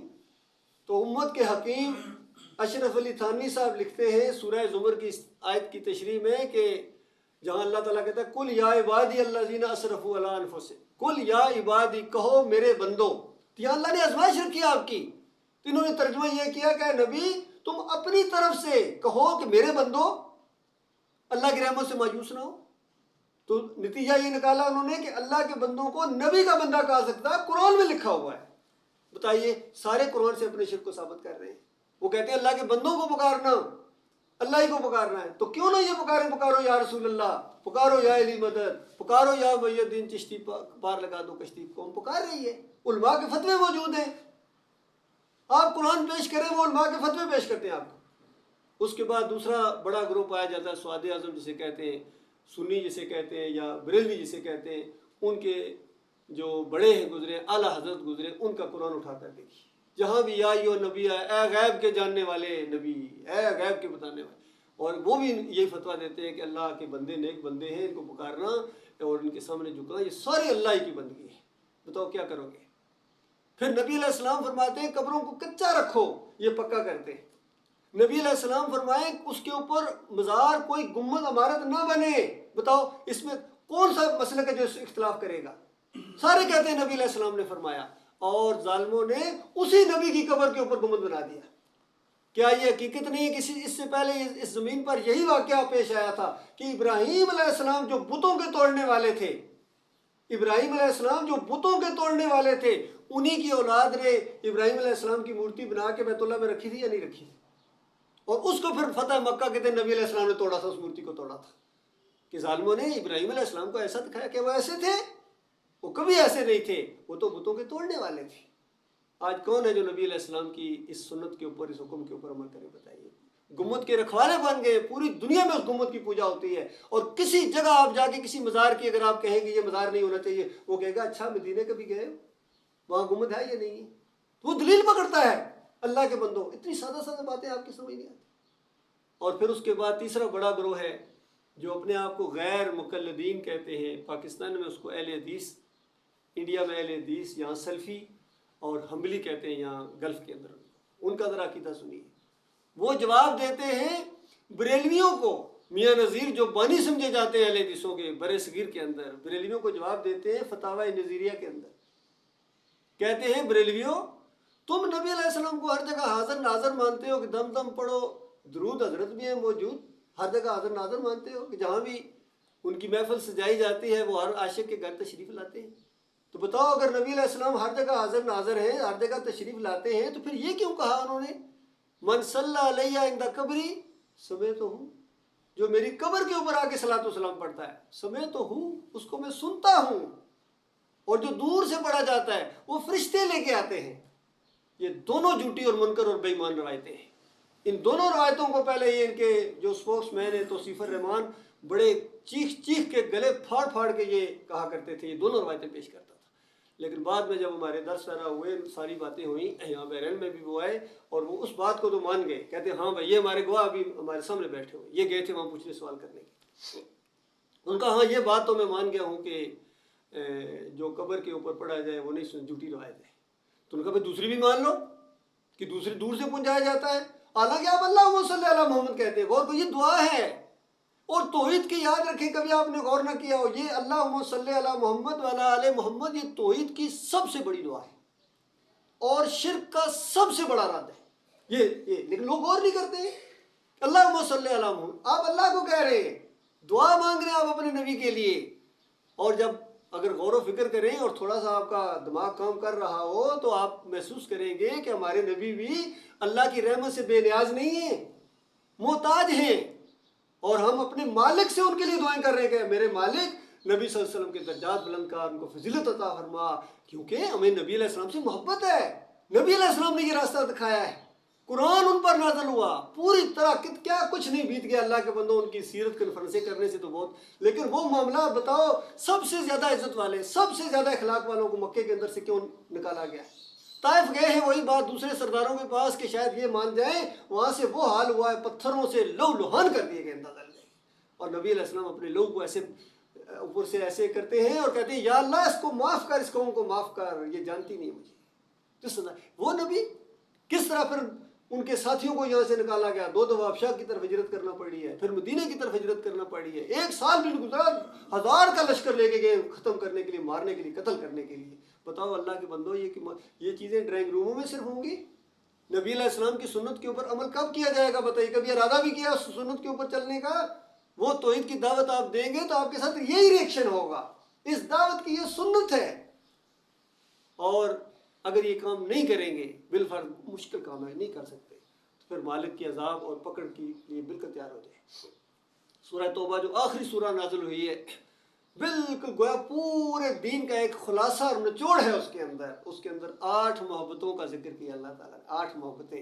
تو امت کے حکیم اشرف علی تھانوی صاحب لکھتے ہیں سورہ زمر کی آیت کی تشریح میں کہ جہاں اللہ تعالیٰ کہتا ہے کل یا عبادی الذین اسرفوا علی انفسہم، کل یا عبادی، کہو میرے بندو. تو یہاں اللہ نے آزمائش رکھی آپ کی. تو انہوں نے ترجمہ یہ کیا کہ نبی تم اپنی طرف سے کہو کہ میرے بندو اللہ کی رحمت سے مایوس نہ ہو. تو نتیجہ یہ نکالا انہوں نے کہ اللہ کے بندوں کو نبی کا بندہ کہا سکتا ہے، قرآن میں لکھا ہوا ہے. بتائیے، سارے قرآن سے اپنے شرک کو ثابت کر رہے ہیں. وہ کہتے ہیں اللہ کے بندوں کو پکارنا اللہ ہی کو پکارنا ہے. تو کیوں نہ یہ پکارے، پکارو یا رسول اللہ، پکارو یا علی مدد، پکارو یا محی الدین چشتی، پار لگا دو کشتی. قوم پکار رہی ہے. علماء کے فتوے موجود ہیں. آپ قرآن پیش کریں، وہ علماء کے فتوے پیش کرتے ہیں آپ کو. اس کے بعد دوسرا بڑا گروہ پایا جاتا ہے سواد اعظم جسے کہتے ہیں، سنی جسے کہتے ہیں، یا بریلوی جسے کہتے ہیں. ان کے جو بڑے ہیں گزرے، اعلیٰ حضرت گزرے، ان کا قرآن اٹھا کر دیکھیے. جہاں بھی یا ایھا نبی ہے، اے غیب کے جاننے والے نبی، اے غیب کے بتانے والے. اور وہ بھی یہی فتویٰ دیتے ہیں کہ اللہ کے بندے نیک بندے ہیں، ان کو پکارنا اور ان کے سامنے جھکنا یہ سارے اللہ ہی کی بندگی ہے. بتاؤ کیا کرو گے؟ پھر نبی علیہ السلام فرماتے ہیں قبروں کو کچا رکھو، یہ پکا کرتے ہیں. نبی علیہ السلام فرمائیں اس کے اوپر مزار کوئی گنبد عمارت نہ بنے. بتاؤ اس میں کون سا مسئلہ ہے جو اختلاف کرے گا؟ سارے کہتے ہیں نبی علیہ السلام نے فرمایا. اور ظالموں نے اسی نبی کی قبر کے اوپر گنبد بنا دیا. کیا یہ حقیقت نہیں ہے کہ اس سے پہلے اس زمین پر یہی واقعہ پیش آیا تھا کہ ابراہیم علیہ السلام جو بتوں کے توڑنے والے تھے، ابراہیم علیہ السلام جو بتوں کے توڑنے والے تھے، انہی کی اولاد نے ابراہیم علیہ السلام کی مورتی بنا کے بیت اللہ میں رکھی تھی یا نہیں رکھی تھی؟ اور اس کو پھر فتح مکہ کے دن نبی علیہ السلام نے توڑا تھا، اس مورتی کو توڑا تھا. کہ ظالموں نے ابراہیم علیہ السلام کو ایسا دکھایا کہ وہ ایسے تھے. وہ کبھی ایسے نہیں تھے، وہ تو بتوں کے توڑنے والے تھے. آج کون ہے جو نبی علیہ السلام کی اس سنت کے اوپر، اس حکم کے اوپر عمل کرے؟ بتائیے. گنبد کے رکھوالے بن گئے. پوری دنیا میں اس گنبد کی پوجا ہوتی ہے. اور کسی جگہ آپ جا کے کسی مزار کی اگر آپ کہیں گے یہ مزار نہیں ہونا چاہیے، وہ کہے گا اچھا مدینے کبھی گئے، وہاں گنبد ہے یا نہیں ہے؟ وہ دلیل پکڑتا ہے. اللہ کے بندوں، اتنی سادہ سادہ باتیں آپ کی سمجھ نہیں آتی. اور پھر اس کے بعد تیسرا بڑا گروہ ہے جو اپنے آپ کو غیر مقلدین کہتے ہیں. پاکستان میں اس کو اہل حدیث، انڈیا میں اہل حدیث، یہاں سلفی اور حنبلی کہتے ہیں یہاں گلف کے اندر. ان کا ذرا عقیدہ سنیے. وہ جواب دیتے ہیں بریلویوں کو. میاں نذیر جو بانی سمجھے جاتے ہیں اہل حدیثوں کے برِ صغیر کے اندر، بریلویوں کو جواب دیتے ہیں فتاوی نظیریہ کے اندر. کہتے ہیں بریلویوں تم نبی علیہ السلام کو ہر جگہ حاضر ناظر مانتے ہو کہ دم دم پڑھو، درود حضرت بھی ہے موجود، ہر جگہ حاضر ناظر مانتے ہو کہ جہاں بھی ان کی محفل سجائی جاتی ہے وہ ہر عاشق کے گھر تشریف لاتے ہیں. تو بتاؤ اگر نبی علیہ السلام ہر جگہ حاضر ناظر ہیں، ہر جگہ تشریف لاتے ہیں، تو پھر یہ کیوں کہا انہوں نے من صلی علیہ عند قبری سمعتہ، جو میری قبر کے اوپر آ کے صلاۃ و سلام پڑھتا ہے، سمعتہ، اس کو میں سنتا ہوں. اور جو دور سے پڑھا جاتا ہے وہ فرشتے لے کے آتے ہیں. یہ دونوں جھوٹی اور منکر اور بے ایمان روایتیں ہیں. ان دونوں روایتوں کو پہلے یہ ان کے جو سپوکس مین ہیں توصیف الرحمان بڑے چیخ چیخ کے گلے پھاڑ پھاڑ کے یہ کہا کرتے تھے، یہ دونوں روایتیں پیش کرتا تھا. لیکن بعد میں جب ہمارے درس پیرا ہوئے، ساری باتیں ہوئیں، یہاں بحرین میں بھی وہ آئے اور وہ اس بات کو تو مان گئے. کہتے ہیں ہاں بھائی یہ ہمارے گواہ ابھی ہمارے سامنے بیٹھے ہوئے، یہ گئے تھے وہاں پوچھنے سوال کرنے کے. ان کا ہاں یہ بات تو میں مان گیا ہوں کہ جو قبر کے اوپر پڑھا جائے وہ نہیں، جھوٹی روایت ہے. تو ان کا بھائی دوسری بھی مان لو کہ دوسری دور سے پہنچایا جاتا ہے. حالانکہ آپ اللہم صلی علی محمد کہتے ہیں. غور کو یہ دعا ہے. اور توحید کی یاد رکھیں، کبھی آپ نے غور نہ کیا ہو، یہ اللہم صلی علی محمد وعلی آل محمد، یہ توحید کی سب سے بڑی دعا ہے اور شرک کا سب سے بڑا رد ہے یہ لیکن لوگ غور نہیں کرتے ہیں۔ اللہم صلی علی محمد، آپ اللہ کو کہہ رہے ہیں، دعا مانگ رہے ہیں آپ اپنے نبی کے لیے، اور جب اگر غور و فکر کریں اور تھوڑا سا آپ کا دماغ کام کر رہا ہو تو آپ محسوس کریں گے کہ ہمارے نبی بھی اللہ کی رحمت سے بے نیاز نہیں ہیں، محتاج ہیں، اور ہم اپنے مالک سے ان کے لیے دعائیں کر رہے ہیں کہ میرے مالک نبی صلی اللہ علیہ وسلم کے درجات بلند کر، ان کو فضیلت عطا فرما، کیونکہ ہمیں نبی علیہ السلام سے محبت ہے، نبی علیہ السلام نے یہ راستہ دکھایا ہے، قرآن ان پر نازل ہوا پوری طرح، کیا کچھ نہیں بیت گیا اللہ کے بندوں، ان کی سیرت کنفرنسیں کرنے سے تو بہت، لیکن وہ معاملہ بتاؤ سب سے زیادہ عزت والے، سب سے زیادہ اخلاق والوں کو مکے کے اندر سے کیوں نکالا گیا؟ طائف گئے ہیں، وہی بات دوسرے سرداروں کے پاس کہ شاید یہ مان جائیں، وہاں سے وہ حال ہوا ہے، پتھروں سے لہو لہان کر دیے گئے اندازہ لے، اور نبی علیہ السلام اپنے لوگوں کو ایسے اوپر سے ایسے کرتے ہیں اور کہتے ہیں یا اللہ اس کو معاف کر، اس قوم کو معاف کر، یہ جانتی نہیں مجھے۔ وہ نبی کس طرح پھر ان کے ساتھیوں کو یہاں سے نکالا گیا، دو دفعہ حبشہ کی طرف ہجرت کرنا پڑی ہے، پھر مدینہ کی طرف ہجرت کرنا پڑی ہے، 1 سال بھی گزرا، 1000 کا لشکر لے کے گئے ختم کرنے کے لیے، مارنے کے لیے، قتل کرنے کے لیے۔ بتاؤ اللہ کے بندو، یہ چیزیں ڈرائنگ روموں میں صرف ہوں گی؟ نبی علیہ السلام کی سنت کے اوپر عمل کب کیا جائے گا بتائیے؟ کبھی ارادہ بھی کیا سنت کے اوپر چلنے کا؟ وہ توحید کی دعوت آپ دیں گے تو آپ کے ساتھ یہی ریئیکشن ہوگا، اس دعوت کی یہ سنت ہے، اور اگر یہ کام نہیں کریں گے، بالفرض مشکل کام ہے، نہیں کر سکتے، تو پھر مالک کی عذاب اور پکڑ کے لیے بالکل تیار ہو جائے۔ سورہ توبہ جو آخری سورہ نازل ہوئی ہے، بالکل گویا پورے دین کا ایک خلاصہ اور نچوڑ ہے اس کے اندر 8 محبتوں کا ذکر کیا اللہ تعالیٰ نے، 8 محبتیں،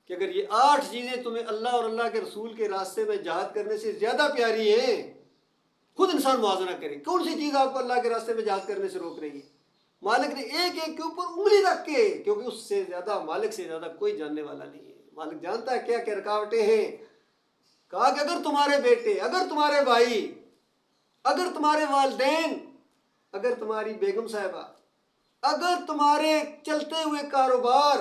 کہ اگر یہ 8 چیزیں تمہیں اللہ اور اللہ کے رسول کے راستے میں جہاد کرنے سے زیادہ پیاری ہیں، خود انسان موازنہ کرے کون سی چیز آپ کو اللہ کے راستے میں جہاد کرنے سے روک رہی ہے۔ مالک نے ایک ایک کے اوپر انگلی رکھ کے، کیونکہ اس سے زیادہ، مالک سے زیادہ کوئی جاننے والا نہیں ہے، مالک جانتا ہے کیا کیا رکاوٹیں ہیں۔ کہا کہ اگر تمہارے بیٹے، اگر تمہارے بھائی، اگر تمہارے والدین، اگر تمہاری بیگم صاحبہ، اگر تمہارے چلتے ہوئے کاروبار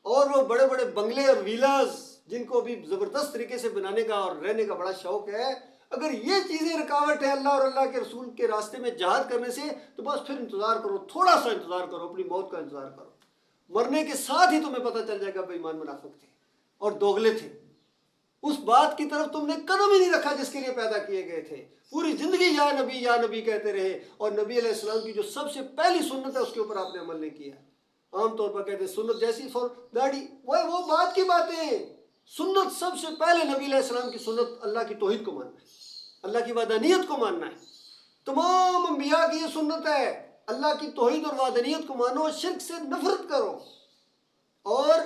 اور وہ بڑے بڑے بنگلے اور ویلاز جن کو بھی زبردست طریقے سے بنانے کا اور رہنے کا بڑا شوق ہے، اگر یہ چیزیں رکاوٹ ہے اللہ اور اللہ کے رسول کے راستے میں جہاد کرنے سے، تو بس پھر انتظار کرو، تھوڑا سا انتظار کرو، اپنی موت کا انتظار کرو، مرنے کے ساتھ ہی تمہیں پتہ چل جائے گا بے ایمان منافق تھے اور دوغلے تھے، اس بات کی طرف تم نے قدم ہی نہیں رکھا جس کے لیے پیدا کیے گئے تھے، پوری زندگی یا نبی کہتے رہے، اور نبی علیہ السلام کی جو سب سے پہلی سنت ہے اس کے اوپر آپ نے عمل نہیں کیا۔ عام طور پر کہتے ہیں سنت جیسی داڑھی، وہ بات کی باتیں، سنت سب سے پہلے نبی علیہ السلام کی سنت اللہ کی توحید کو ماننا ہے، اللہ کی وحدانیت کو ماننا ہے، تمام انبیاء کی یہ سنت ہے، اللہ کی توحید اور وحدانیت کو مانو، شرک سے نفرت کرو، اور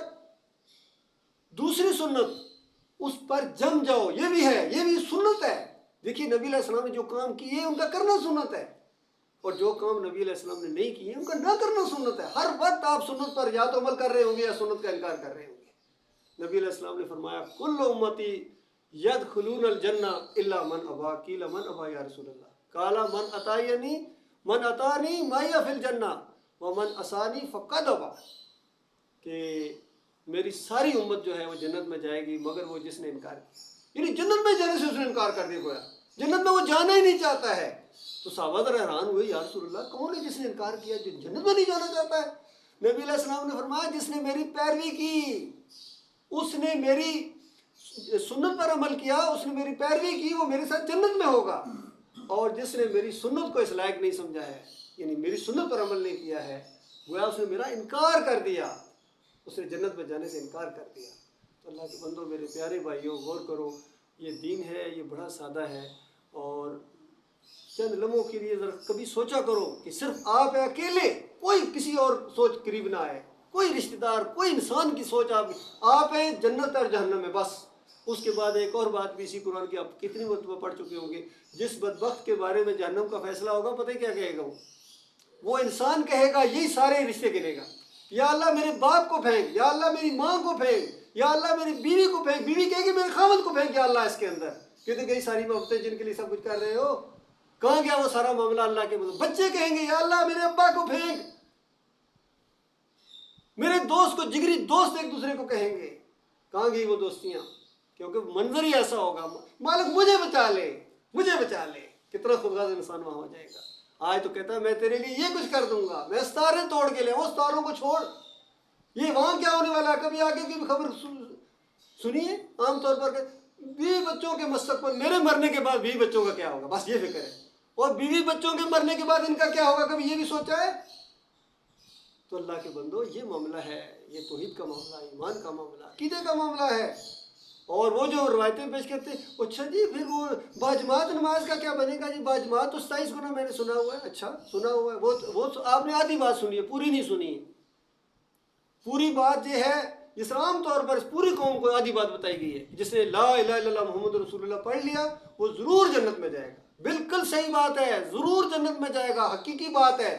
دوسری سنت اس پر جم جاؤ، یہ بھی ہے، یہ بھی سنت ہے۔ دیکھیے نبی علیہ السلام نے جو کام کیے ان کا کرنا سنت ہے، اور جو کام نبی علیہ السلام نے نہیں کیے ان کا نہ کرنا سنت ہے۔ ہر وقت آپ سنت پر یا تو عمل کر رہے ہوں گے یا سنت کا انکار کر رہے ہوں گے۔ نبی علیہ السلام نے فرمایا کل امتی یدخلون الجنہ الا من ابا، قیل من ابا یا رسول اللہ، قال من اتانی معی فی الجنہ ومن عصانی فقد ابا، کہ میری ساری امت جو ہے وہ جنت میں جائے گی مگر وہ جس نے انکار کیا، یعنی جنت میں جانے سے اس نے انکار کر دیا، گویا جنت میں وہ جانا ہی نہیں چاہتا ہے۔ تو صحابہ ذرا حیران ہوئے، یا رسول اللہ کون ہے جس نے انکار کیا، جو جنت میں نہیں جانا چاہتا ہے؟ نبی علیہ السلام نے فرمایا جس نے میری پیروی کی، اس نے میری سنت پر عمل کیا، اس نے میری پیروی کی، وہ میرے ساتھ جنت میں ہوگا، اور جس نے میری سنت کو اس لائق نہیں سمجھا ہے، یعنی میری سنت پر عمل نہیں کیا ہے، گویا اس نے میرا انکار کر دیا، اس نے جنت میں جانے سے انکار کر دیا۔ تو اللہ کے بندوں، میرے پیارے بھائیوں، غور کرو، یہ دین ہے، یہ بڑا سادہ ہے، اور چند لمحوں کے لیے ذرا کبھی سوچا کرو کہ صرف آپ ہیں اکیلے، کوئی کسی اور سوچ قریب نہ آئے، کوئی رشتہ دار، کوئی انسان کی سوچ، آپ ہیں جنت اور جہنم میں بس۔ اس کے بعد ایک اور بات بھی اسی قرآن کی آپ کتنی مرتبہ پڑھ چکے ہوں گے، جس بدبخت کے بارے میں جہنم کا فیصلہ ہوگا، پتہ ہے کیا کہے گا؟ وہ انسان کہے گا، یہی سارے رشتے گنے گا، یا اللہ میرے باپ کو پھینک، یا اللہ میری ماں کو پھینک، یا اللہ میری بیوی کو پھینک، بیوی کہے گی میرے خاوند کو پھینک، یا اللہ اس کے اندر کہتے گئی ساری محبتیں جن کے لیے سب کچھ کر رہے ہو، کہاں گیا وہ سارا معاملہ اللہ کے مطلب؟ بچے کہیں گے یا اللہ میرے ابا کو پھینک، میرے دوست کو، جگری دوست ایک دوسرے کو کہیں گے، کہاں گئی وہ دوستیاں؟ کیونکہ منظر ہی ایسا ہوگا، مالک مجھے بچا لے، مجھے بچا لے، کتنا خودغرض انسان وہاں ہو جائے گا۔ آج تو کہتا ہے میں تیرے لیے یہ کچھ کر دوں گا، میں ستارے توڑ کے لے، وہ ستاروں کو چھوڑ، یہ وہاں کیا ہونے والا ہے، کبھی آگے کی بھی خبر سنیے؟ عام طور پر بیوی بچوں کے مستقبل، میرے مرنے کے بعد بیوی بچوں کا کیا ہوگا، بس یہ فکر ہے، اور بیوی بچوں کے مرنے کے بعد ان کا کیا ہوگا، کبھی یہ بھی سوچا ہے؟ تو اللہ کے بندو، یہ معاملہ ہے، یہ توحید کا معاملہ، ایمان کا معاملہ، عقیدے کا معاملہ ہے۔ اور وہ جو روایتیں پیش کرتے ہیں، اچھا جی پھر وہ باجماعت نماز کا کیا بنے گا جی؟ باجماعت تو 27 گنا میں نے سنا ہوا ہے۔ اچھا سنا ہوا ہے، وہ آپ نے آدھی بات سنی ہے، پوری نہیں سنی ہے۔ پوری بات یہ ہے، جس عام طور پر اس پوری قوم کو آدھی بات بتائی گئی ہے، جس نے لا الہ الا اللہ محمد رسول اللہ پڑھ لیا وہ ضرور جنت میں جائے گا۔ بالکل صحیح بات ہے، ضرور جنت میں جائے گا، حقیقی بات ہے،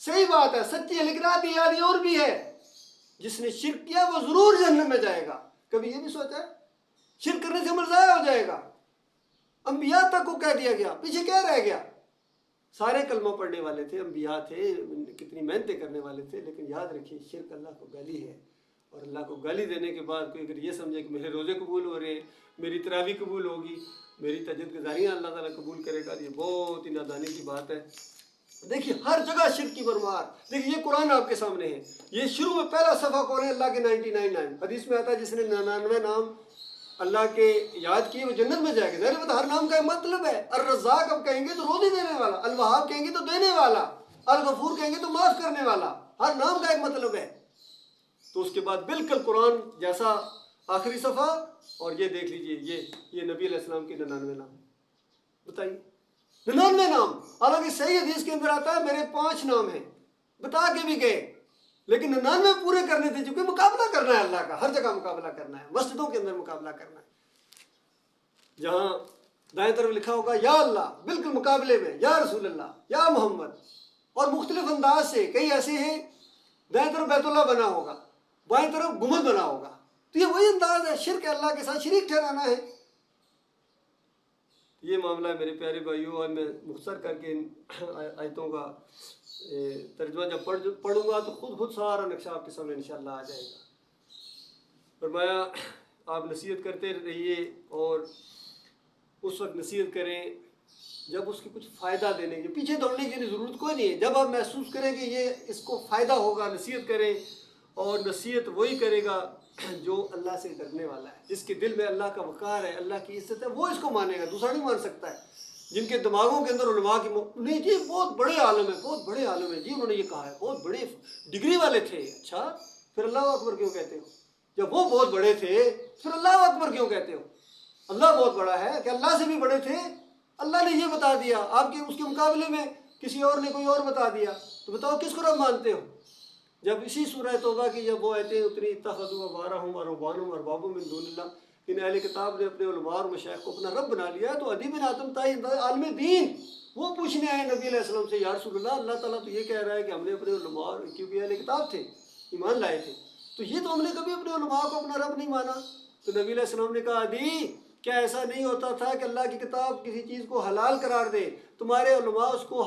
صحیح بات ہے، سچی ہے، لیکن آدھی اور بھی ہے، جس نے شرک کیا وہ ضرور جہنم میں جائے گا۔ کبھی یہ بھی سوچا ہے؟ شرک کرنے سے عمل ضائع ہو جائے گا، انبیاء تک کو کہہ دیا گیا، پیچھے کیا رہ گیا؟ سارے کلمہ پڑھنے والے تھے، انبیاء تھے، کتنی محنتیں کرنے والے تھے، لیکن یاد رکھیے شرک اللہ کو گالی ہے، اور اللہ کو گالی دینے کے بعد کوئی اگر یہ سمجھے کہ میرے روزے قبول ہو رہے ہیں، میری تراویح قبول ہوگی، میری تہجد گزاریاں اللہ تعالیٰ قبول کرے گا، یہ بہت ہی نادانی کی بات ہے۔ دیکھیے ہر جگہ شرک کی برمار۔ دیکھیے یہ قرآن آپ کے سامنے ہے، یہ شروع میں پہلا صفحہ کون ہے؟ اللہ کے 99 نام۔ حدیث میں آتا ہے جس نے 99 نام اللہ کے یاد کیے وہ جنت میں جائے گا۔ ظاہر بات ہر نام کا ایک مطلب ہے۔ الرزاق اب کہیں گے تو روزی دینے والا، الوہاب کہیں گے تو دینے والا، الغفور کہیں گے تو معاف کرنے والا، ہر نام کا ایک مطلب ہے۔ تو اس کے بعد بالکل قرآن جیسا آخری صفحہ، اور یہ دیکھ لیجئے یہ نبی علیہ السلام کے 99 نام۔ بتائیے 99 نام، حالانکہ صحیح حدیث کے اندر آتا ہے میرے 5 نام ہیں، بتا کے بھی گئے، لیکن 99 پورے کرنے تھے، چونکہ مقابلہ کرنا ہے اللہ کا، ہر جگہ مقابلہ کرنا ہے، مسجدوں کے اندر مقابلہ کرنا ہے، جہاں دائیں طرف لکھا ہوگا یا اللہ، بالکل مقابلے میں یا رسول اللہ یا محمد، اور مختلف انداز سے، کئی ایسے ہیں دائیں طرف بیت اللہ بنا ہوگا، بائیں طرف گنبد بنا ہوگا، تو یہ وہی انداز ہے، شرک اللہ کے ساتھ شریک ٹھہرانا ہے۔ یہ معاملہ ہے میرے پیارے بھائیوں، اور میں مختصر کر کے ان آیتوں کا ترجمہ جب پڑھوں گا تو خود سارا نقشہ آپ کے سامنے انشاءاللہ آ جائے گا۔ فرمایا آپ نصیحت کرتے رہیے، اور اس وقت نصیحت کریں جب اس کی کچھ فائدہ دینے کی، پیچھے دوڑنے کی ضرورت کوئی نہیں ہے، جب آپ محسوس کریں کہ یہ اس کو فائدہ ہوگا نصیحت کریں، اور نصیحت وہی کرے گا جو اللہ سے ڈرنے والا ہے، جس کے دل میں اللہ کا وقار ہے، اللہ کی عزت ہے، وہ اس کو مانے گا، دوسرا نہیں مان سکتا ہے۔ جن کے دماغوں کے اندر علماء کی نہیں جی بہت بڑے عالم ہیں، بہت بڑے عالم ہیں جی، انہوں نے یہ کہا ہے، بہت بڑے ڈگری والے تھے، اچھا پھر اللہ اکبر کیوں کہتے ہو؟ جب وہ بہت بڑے تھے پھر اللہ اکبر کیوں کہتے ہو؟ اللہ بہت بڑا ہے کہ اللہ سے بھی بڑے تھے؟ اللہ نے یہ بتا دیا، آپ کے اس کے مقابلے میں کسی اور نے کوئی اور بتا دیا، تو بتاؤ کس کو رب مانتے ہو؟ جب اسی سورہ توبہ کی جب وہ آیتیں اتنی اتخذوا احبارهم ورهبانهم اربابا من دون اللہ، ان اہل کتاب نے اپنے علماء اور مشائخ کو اپنا رب بنا لیا، تو عدی بن حاتم تائی عالم دین وہ پوچھنے آئے نبی علیہ السلام سے، یا رسول اللہ، اللہ تعالیٰ تو یہ کہہ رہا ہے کہ ہم نے اپنے علماء، کیونکہ اہل کتاب تھے ایمان لائے تھے، تو یہ تو ہم نے کبھی اپنے علماء کو اپنا رب نہیں مانا۔ تو نبی علیہ السلام نے کہا عدی کیا ایسا نہیں ہوتا تھا کہ اللہ کی کتاب کسی چیز کو حلال قرار دے، تمہارے علماء اس کو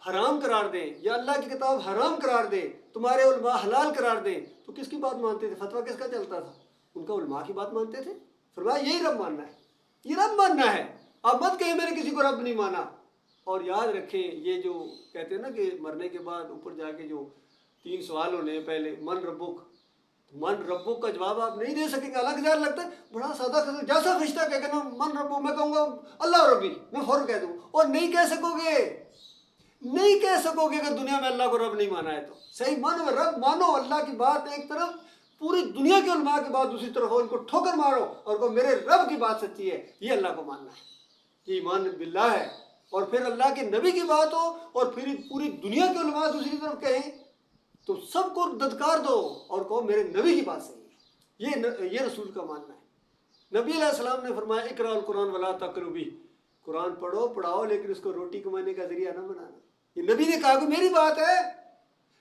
حرام قرار دیں، یا اللہ کی کتاب حرام قرار دے، تمہارے علماء حلال قرار دیں، تو کس کی بات مانتے تھے؟ فتویٰ کس کا چلتا تھا؟ ان کا علماء کی بات مانتے تھے۔ فرمایا یہی رب ماننا ہے، یہ رب ماننا ہے، آپ مت کہیں میں نے کسی کو رب نہیں مانا۔ اور یاد رکھیں یہ جو کہتے ہیں نا کہ مرنے کے بعد اوپر جا کے جو 3 سوال ہونے ہیں، پہلے من ربک، من ربک کا جواب آپ نہیں دے سکیں گے، الگ ظاہر لگتا ہے بڑا سادہ، جیسا فرشتہ کہہ کہ من ربک، میں کہوں گا اللہ ربی، میں فوراً کہہ دوں، اور نہیں کہہ سکو گے، نہیں کہہ سکو گے کہ دنیا میں اللہ کو رب نہیں مانا ہے۔ تو صحیح مانو، رب مانو، اللہ کی بات ایک طرف، پوری دنیا کے علماء کی بات دوسری طرف ہو، ان کو ٹھوکر مارو اور کہو میرے رب کی بات سچی ہے، یہ اللہ کو ماننا ہے، یہ ایمان باللہ ہے۔ اور پھر اللہ کے نبی کی بات ہو اور پھر پوری دنیا کے علماء دوسری طرف کہیں تو سب کو ددکار دو اور کہو میرے نبی کی بات صحیح ہے، یہ رسول کا ماننا ہے۔ نبی علیہ السلام نے فرمایا اقرأ القرآن ولا تأکلوا بہ، قرآن پڑھو پڑھاؤ لیکن اس کو روٹی کمانے کا ذریعہ نہ بنانا۔ یہ نبی نے کہا کہ میری بات ہے۔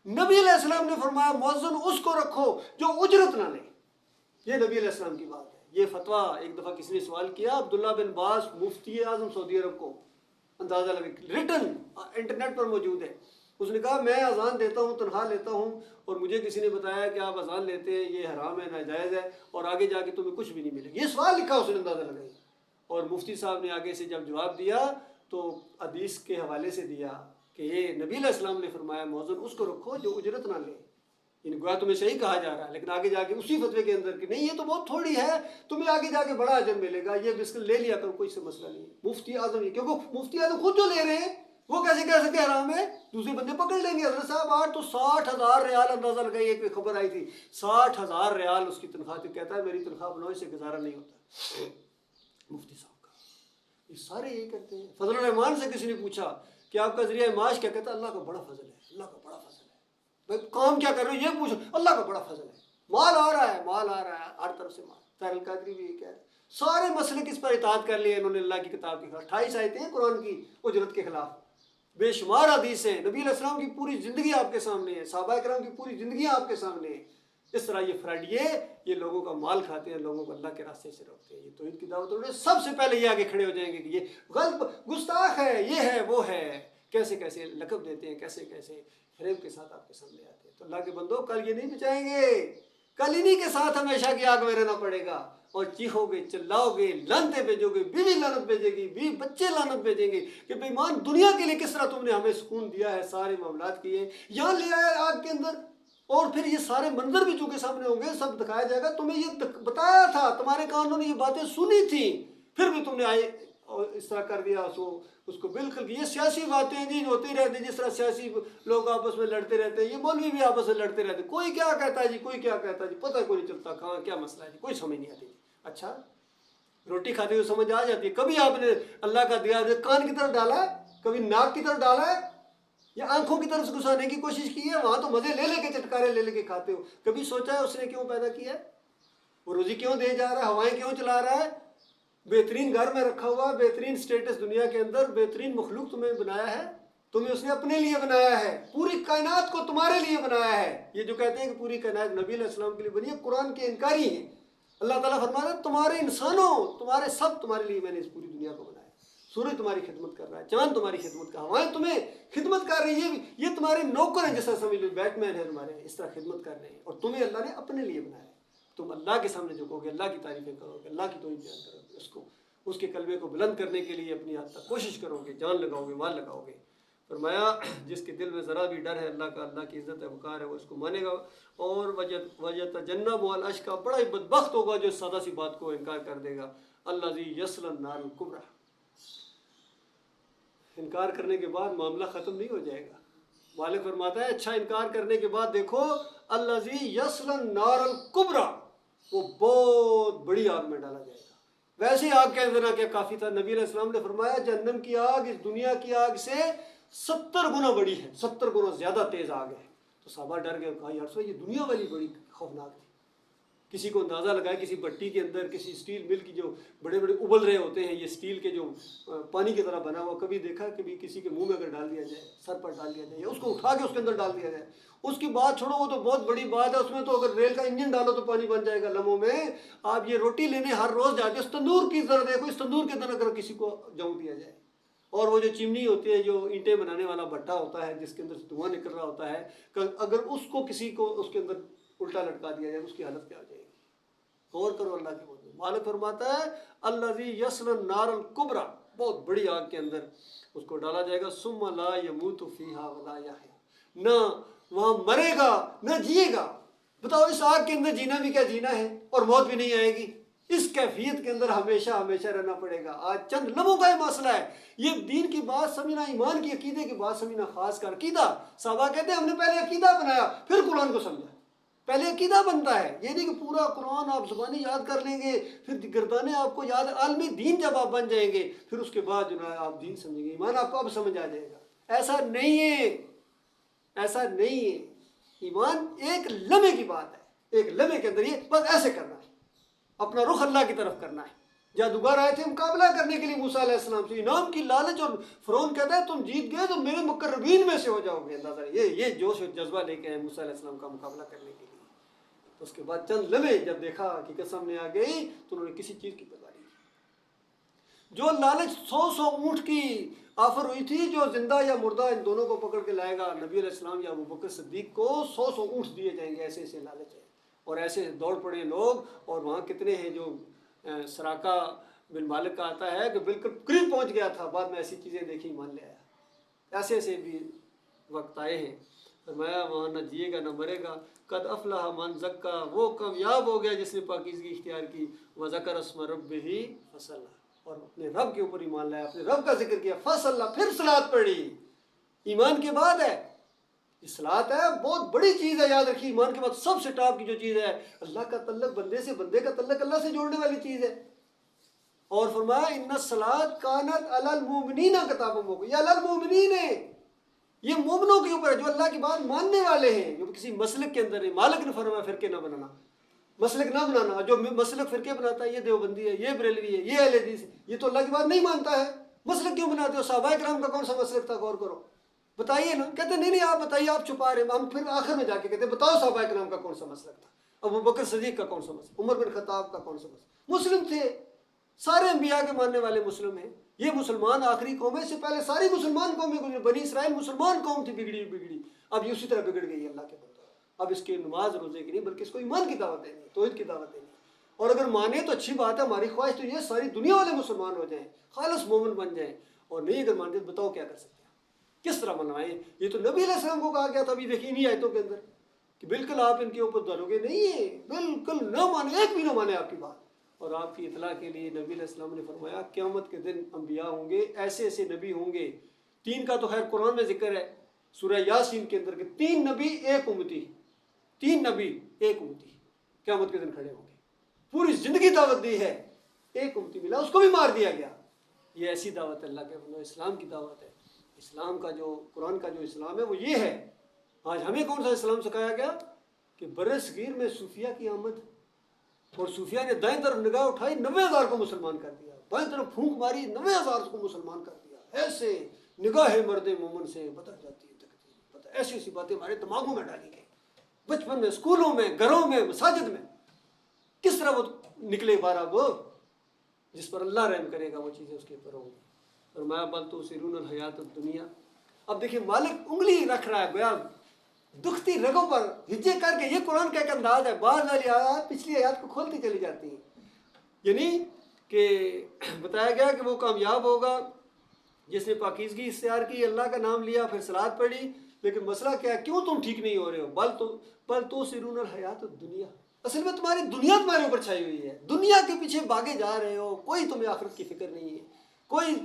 نبی علیہ السلام نے فرمایا مؤذن اس کو رکھو جو اجرت نہ لے، یہ نبی علیہ السلام کی بات ہے۔ یہ فتویٰ ایک دفعہ کسی نے سوال کیا عبداللہ بن باز مفتی اعظم سعودی عرب کو، اندازہ لگے، ریٹن انٹرنیٹ پر موجود ہے، اس نے کہا میں اذان دیتا ہوں، تنخواہ لیتا ہوں، اور مجھے کسی نے بتایا کہ آپ اذان لیتے ہیں، یہ حرام ہے، ناجائز ہے، اور آگے جا کے تمہیں کچھ بھی نہیں ملے گا. یہ سوال لکھا اس نے، اندازہ لگائی. اور مفتی صاحب نے آگے سے جب جواب دیا تو حدیث کے حوالے سے دیا کہ یہ نبی علیہ السلام نے فرمایا مؤذن اس کو رکھو جو اجرت نہ لے. یعنی گویا تمہیں صحیح کہا جا رہا ہے، لیکن آگے جا کے اسی فتوے کے اندر کہ نہیں یہ تو بہت تھوڑی ہے، تمہیں آگے جا کے بڑا اجر ملے گا، یہ بسکٹ لے لیا کرو، کوئی سے مسئلہ نہیں. مفتی اعظم، کیونکہ مفتی اعظم خود جو لے رہے ہیں وہ کیسے کہہ سکتے حرام ہے؟ دوسرے بندے پکڑ لیں گے. حضرت صاحب آج تو 60,000 ریال اندازہ لگائی، ایک خبر آئی تھی 60,000 ریال اس کی تنخواہ تھی. کہتا ہے میری تنخواہ بناؤ، اس سے گزارا نہیں ہوتا. مفتی صاحب کا یہ سارے یہی کرتے ہیں. فضل الرحمان سے کسی نے پوچھا کہ آپ کا ذریعہ معاش کیا؟ کہتا ہے اللہ کا بڑا فضل ہے، اللہ کا بڑا فضل ہے. بھائی کام کیا کر رہے ہو یہ پوچھو، اللہ کا بڑا فضل ہے، مال آ رہا ہے، مال آ رہا ہے، ہر طرف سے مال. طاہر القادری بھی یہ کہہ رہے ہیں. سارے مسئلے کس پر اطاعت کر لیے انہوں نے اللہ کی کتاب کے خلاف. 28 آیتیں ہیں قرآن کی اجرت کے خلاف، بے شمار حدیث ہیں، نبی علیہ السلام کی پوری زندگی آپ کے سامنے ہے، صحابہ کرام کی پوری زندگی آپ کے سامنے ہے. اس طرح یہ فراڈیے یہ لوگوں کا مال کھاتے ہیں، لوگوں کو اللہ کے راستے سے روکتے ہیں. یہ توحید کی دعوت انہوں نے سب سے پہلے یہ آگے کھڑے ہو جائیں گے کہ یہ غلط گستاخ ہے، یہ ہے وہ ہے. کیسے کیسے لقب دیتے ہیں، کیسے کیسے فریب کے ساتھ آپ کے سامنے آتے ہیں. تو اللہ کے بندو کل یہ نہیں بچائیں گے، کل انہی کے ساتھ ہمیشہ کی آگ میں رہنا پڑے گا. اور چیخو گے، چلاؤ گے، لانتیں بھیجو گے، بیوی لعنت بھیجے گی، بیوی بچے لعنت بھیجیں گے کہ بے ایمان دنیا کے لیے کس طرح تم نے ہمیں سکون دیا ہے، سارے معاملات کیے، یہاں لے آئے آگ کے اندر. اور پھر یہ سارے منظر بھی چونکہ سامنے ہوں گے، سب دکھایا جائے گا. تمہیں یہ بتایا تھا، تمہارے کانوں نے یہ باتیں سنی تھیں، پھر بھی تم نے آئے اور اس طرح کر دیا اس کو بالکل. یہ سیاسی باتیں جی ہوتی رہتی، جس طرح سیاسی لوگ آپس میں لڑتے رہتے ہیں، یہ مولوی بھی آپس میں لڑتے رہتے ہیں. کوئی کیا کہتا ہے جی، کوئی کیا کہتا ہے جی، پتہ کوئی نہیں چلتا کہاں کیا مسئلہ ہے جی، کوئی سمجھ نہیں آتی. اچھا روٹی کھاتے ہوئے سمجھ آ جاتی ہے. کبھی آپ نے اللہ کا دیا کان کی طرف ڈالا ہے، کبھی ناک کی طرف ڈالا ہے، یا آنکھوں کی طرف سے گھسانے کی کوشش کی ہے؟ وہاں تو مزے لے لے کے چٹکارے لے لے کے کھاتے ہو. کبھی سوچا ہے اس نے کیوں پیدا کیا ہے، وہ روزی کیوں دے جا رہا ہے، ہوائیں کیوں چلا رہا ہے، بہترین گھر میں رکھا ہوا، بہترین سٹیٹس دنیا کے اندر، بہترین مخلوق تمہیں بنایا ہے، تمہیں اس نے اپنے لیے بنایا ہے، پوری کائنات کو تمہارے لیے بنایا ہے. یہ جو کہتے ہیں کہ پوری کائنات نبی علیہ السلام کے لیے بنی ہے، قرآن کے انکاری ہیں. اللہ تعالیٰ فرماتا ہے تمہارے انسانوں، تمہارے سب تمہارے لیے میں نے اس پوری دنیا کو بنایا. سورج تمہاری خدمت کر رہا ہے، چاند تمہاری خدمت کر، ہوائیں تمہیں خدمت کر رہی ہیں، یہ تمہارے نوکر ہیں، جیسا سمجھ لو بیٹ مین ہے تمہارے، اس طرح خدمت کر رہے ہیں. اور تمہیں اللہ نے اپنے لیے بنایا ہے. تم اللہ کے سامنے جھکو گے، اللہ کی تعریفیں کرو گے، اللہ کی توحید بیان کرو گے، اس کے کلمے کو بلند کرنے کے لیے اپنی حد تک کوشش کرو گے، جان لگاؤ گے، مال لگاؤ گے. فرمایا جس کے دل میں ذرا بھی ڈر ہے اللہ کا، اللہ کی عزت ہے، وقار ہے، وہ اس کو مانے گا. اور وَيَتَجَنَّبُهَا الْأَشْقَى، بڑا ہی بدبخت ہوگا جو سادہ سی بات کو انکار کر دے گا. الَّذِي يَصْلَى النَّارَ الْكُبْرَى. انکار کرنے کے بعد معاملہ ختم نہیں ہو جائے گا. مالک فرماتا ہے اچھا انکار کرنے کے بعد دیکھو الَّذِي يَصْلَى النَّارَ الْكُبْرَى، وہ بہت بڑی آگ میں ڈالا جائے گا. ویسے آگ کے اندر کیا کافی تھا. نبی علیہ السلام نے فرمایا جہنم کی آگ اس دنیا کی آگ سے 70 گنا بڑی ہے، 70 گنا زیادہ تیز آگ ہے. تو صحابہ ڈر گئے، کہا یا رسول اللہ یہ دنیا والی بڑی خوفناک تھی. کسی کو اندازہ لگائے کسی بٹی کے اندر، کسی اسٹیل مل کی جو بڑے بڑے ابل رہے ہوتے ہیں، یہ اسٹیل کے جو پانی کی طرح بنا ہوا، کبھی دیکھا کبھی کسی کے منہ میں اگر ڈال دیا جائے، سر پر ڈال دیا جائے، یا اس کو اٹھا کے اس کے اندر ڈال دیا جائے، اس کی بات چھوڑو، وہ تو بہت بڑی بات ہے. اس میں تو اگر ریل کا انجن ڈالو تو پانی بن جائے گا لمحوں میں. آپ یہ روٹی لینے ہر روز جاتے اس تندور کی طرح دیکھو، اس تندور کے اندر اگر کسی کو جاؤں دیا جائے، اور وہ جو چمنی ہوتی ہے، جو اینٹیں بنانے والا بھٹا ہوتا ہے جس کے اندر سے دھواں نکل رہا ہوتا ہے، اگر اس کو کسی کو اس کے اندر الٹا لٹکا دیا جائے اس کی حالت کیا ہو جائے گی. غور کرو اللہ کے بندے. مالک فرماتا ہے الذی یصلی النار الکبریٰ، بہت بڑی آگ کے اندر اس کو ڈالا جائے گا. ثم لا یموت فیہا ولا یحیا، نہ وہاں مرے گا نہ جیے گا. بتاؤ اس آگ کے اندر جینا بھی کیا جینا ہے، اور موت بھی نہیں آئے گی. اس کیفیت کے اندر ہمیشہ ہمیشہ رہنا پڑے گا. آج چند لمحوں کا یہ مسئلہ ہے. یہ دین کی بات سمجھنا، ایمان کی عقیدے کی بات سمجھنا، خاص کر عقیدہ. صحابہ کہتے ہیں ہم نے پہلے عقیدہ بنایا پھر قرآن کو سمجھا. پہلے عقیدہ بنتا ہے، یہ نہیں کہ پورا قرآن آپ زبانی یاد کر لیں گے، پھر گردانے آپ کو یاد. عالمی دین جب آپ بن جائیں گے پھر اس کے بعد جو ہے آپ دین سمجھیں گے، ایمان آپ کو اب سمجھ آ جائے گا. ایسا نہیں ہے، ایسا نہیں ہے. ایمان ایک لمحے کی بات ہے، ایک لمحے کے اندر یہ بس ایسے کرنا ہے، اپنا رخ اللہ کی طرف کرنا ہے. جادوگر آئے تھے مقابلہ کرنے کے لیے موسیٰ علیہ السلام سے، انعام کی لالچ، اور فرعون کہتا ہے تم جیت گئے تو میرے مقربین میں سے ہو جاؤ گے. اندازہ یہ جوش و جذبہ لے کے آئے موسیٰ علیہ السلام کا مقابلہ کرنے کے لیے. تو اس کے بعد چند لمحے جب دیکھا حقیقت سامنے آ گئی تو انہوں نے کسی چیز کی پرواہ نہیں کی. جو لالچ 100 اونٹ کی آفر ہوئی تھی، جو زندہ یا مردہ ان دونوں کو پکڑ کے لائے گا، نبی علیہ السلام یا ابوبکر صدیق کو 100 اونٹ دیے جائیں گے، ایسے ایسے لالچ ہے۔ اور ایسے دوڑ پڑے لوگ، اور وہاں کتنے ہیں جو سراقہ بن مالک کا آتا ہے کہ بالکل قریب پہنچ گیا تھا، بعد میں ایسی چیزیں دیکھی مان لے آیا۔ ایسے ایسے بھی وقت آئے ہیں۔ فرمایا وہاں نہ جیے گا نہ مرے گا۔ قد افلح من زکا، وہ کامیاب ہو گیا جس نے پاکیزگی اختیار کی، وذکر اسم ربہ فصلی، اور اپنے رب کے اوپر ایمان لایا، اپنے رب کا ذکر کیا، فصلی، پھر صلاۃ پڑھی۔ ایمان کے بعد ہے صلاۃ، ہے بہت بڑی چیز ہے، یاد رکھیے۔ ایمان کے بعد سب سے ٹاپ کی جو چیز ہے، اللہ کا تعلق بندے سے، بندے کا تعلق اللہ سے جوڑنے والی چیز ہے۔ اور فرمایا ان الصلاۃ کانت علی المؤمنین کتابا موقوتا، یہ علی المؤمنین ہے، یہ مومنوں کے اوپر ہے جو اللہ کی بات ماننے والے ہیں، جو کسی مسلک کے اندر ہے۔ مالک نے فرمایا فرقے نہ بنانا، مسلک نہ بنانا۔ جو مسلک فرقے بناتا ہے، یہ دیوبندی ہے، یہ بریلوی ہے، یہ اہل حدیث ہے، یہ تو اللہ کی بات نہیں مانتا ہے۔ مسلک کیوں بناتے ہو؟ صحابہ کرام کا کون سا مسلک تھا؟ غور کرو، بتائیے نا۔ کہتے نہیں نہیں آپ بتائیے، آپ چھپا رہے ہیں۔ ہم پھر آخر میں جا کے کہتے بتاؤ صحابہ کرام کا کون سا مسلک تھا، ابو بکر صدیق کا کون سا مسلک، عمر بن خطاب کا کون سا مسلک۔ مسلم تھے، سارے انبیاء کے ماننے والے مسلم ہیں۔ یہ مسلمان آخری قوم ہے، اس سے پہلے ساری مسلمان قومیں گزری۔ بنی اسرائیل مسلمان قوم تھی، بگڑی، اب یہ اسی طرح بگڑ گئی اللہ کے بندوں۔ اب اس کی نماز روزے کی نہیں، بلکہ اس کو ایمان کی دعوت دینی، توحید کی دعوت دینی۔ اور اگر مانے تو اچھی بات ہے، ہماری خواہش تو یہ ساری دنیا والے مسلمان ہو جائیں، خالص مومن بن جائیں۔ اور نہیں اگر مانتے تو بتاؤ کیا کر سکتے ہیں، کس طرح منوائیں؟ یہ تو نبی علیہ السلام کو کہا گیا تھا، ابھی دیکھیے انہی آیتوں کے اندر کہ بالکل آپ ان کے اوپر ڈرو گے نہیں، بالکل نہ مانے، ایک بھی نہ مانے آپ کی بات۔ اور آپ کی اطلاع کے لیے نبی علیہ السلام نے فرمایا قیامت کے دن انبیاء ہوں گے، ایسے ایسے نبی ہوں گے۔ 3 کا تو خیر قرآن میں ذکر ہے سورہ یاسین کے اندر کہ 3 نبی ایک امتی، 3 نبی ایک امتی قیامت کے دن کھڑے ہوں گے۔ پوری زندگی دعوت دی ہے، ایک امتی ملا، اس کو بھی مار دیا گیا۔ یہ ایسی دعوت ہے اللہ کے بندوں، اسلام کی دعوت ہے۔ اسلام کا جو قرآن کا جو اسلام ہے وہ یہ ہے۔ آج ہمیں کون سا اسلام سکھایا گیا کہ بر صغیر میں صوفیہ کی آمد، اور صوفیہ نے دائیں طرف نگاہ اٹھائی 90,000 کو مسلمان کر دیا، بائیں طرف پھونک ماری 90,000 کو مسلمان کر دیا۔ ایسے نگاہ مرد مومن سے بدل جاتی ہے تقدیر، پتہ ایسی ایسی باتیں ہمارے دماغوں میں ڈالی گئی، بچپن میں، اسکولوں میں، گھروں میں، مساجد میں۔ کس طرح وہ نکلے بارہ، وہ جس پر اللہ رحم کرے گا وہ چیزیں اس کے اوپر ہوں گی۔ فرمایا بل تؤثرون الحیات الدنیا۔ اب دیکھیں مالک انگلی رکھ رہا ہے گویا دکھتی رگوں پر ہجے کر کے۔ یہ قرآن کا ایک انداز ہے، بعض والی آیات پچھلی آیات کو کھولتی چلی جاتی ہیں۔ یعنی کہ بتایا گیا کہ وہ کامیاب ہوگا جس نے پاکیزگی اختیار کی، اللہ کا نام لیا، پھر صلاۃ پڑھی۔ لیکن مسئلہ کیا ہے، کیوں تم ٹھیک نہیں ہو رہے ہو؟ بل تؤثرون الحیات الدنیا، اصل میں تمہاری دنیا تمہارے اوپر چھائی ہوئی ہے، دنیا کے پیچھے بھاگے جا رہے ہو، کوئی تمہیں آخرت کی فکر نہیں ہے، کوئی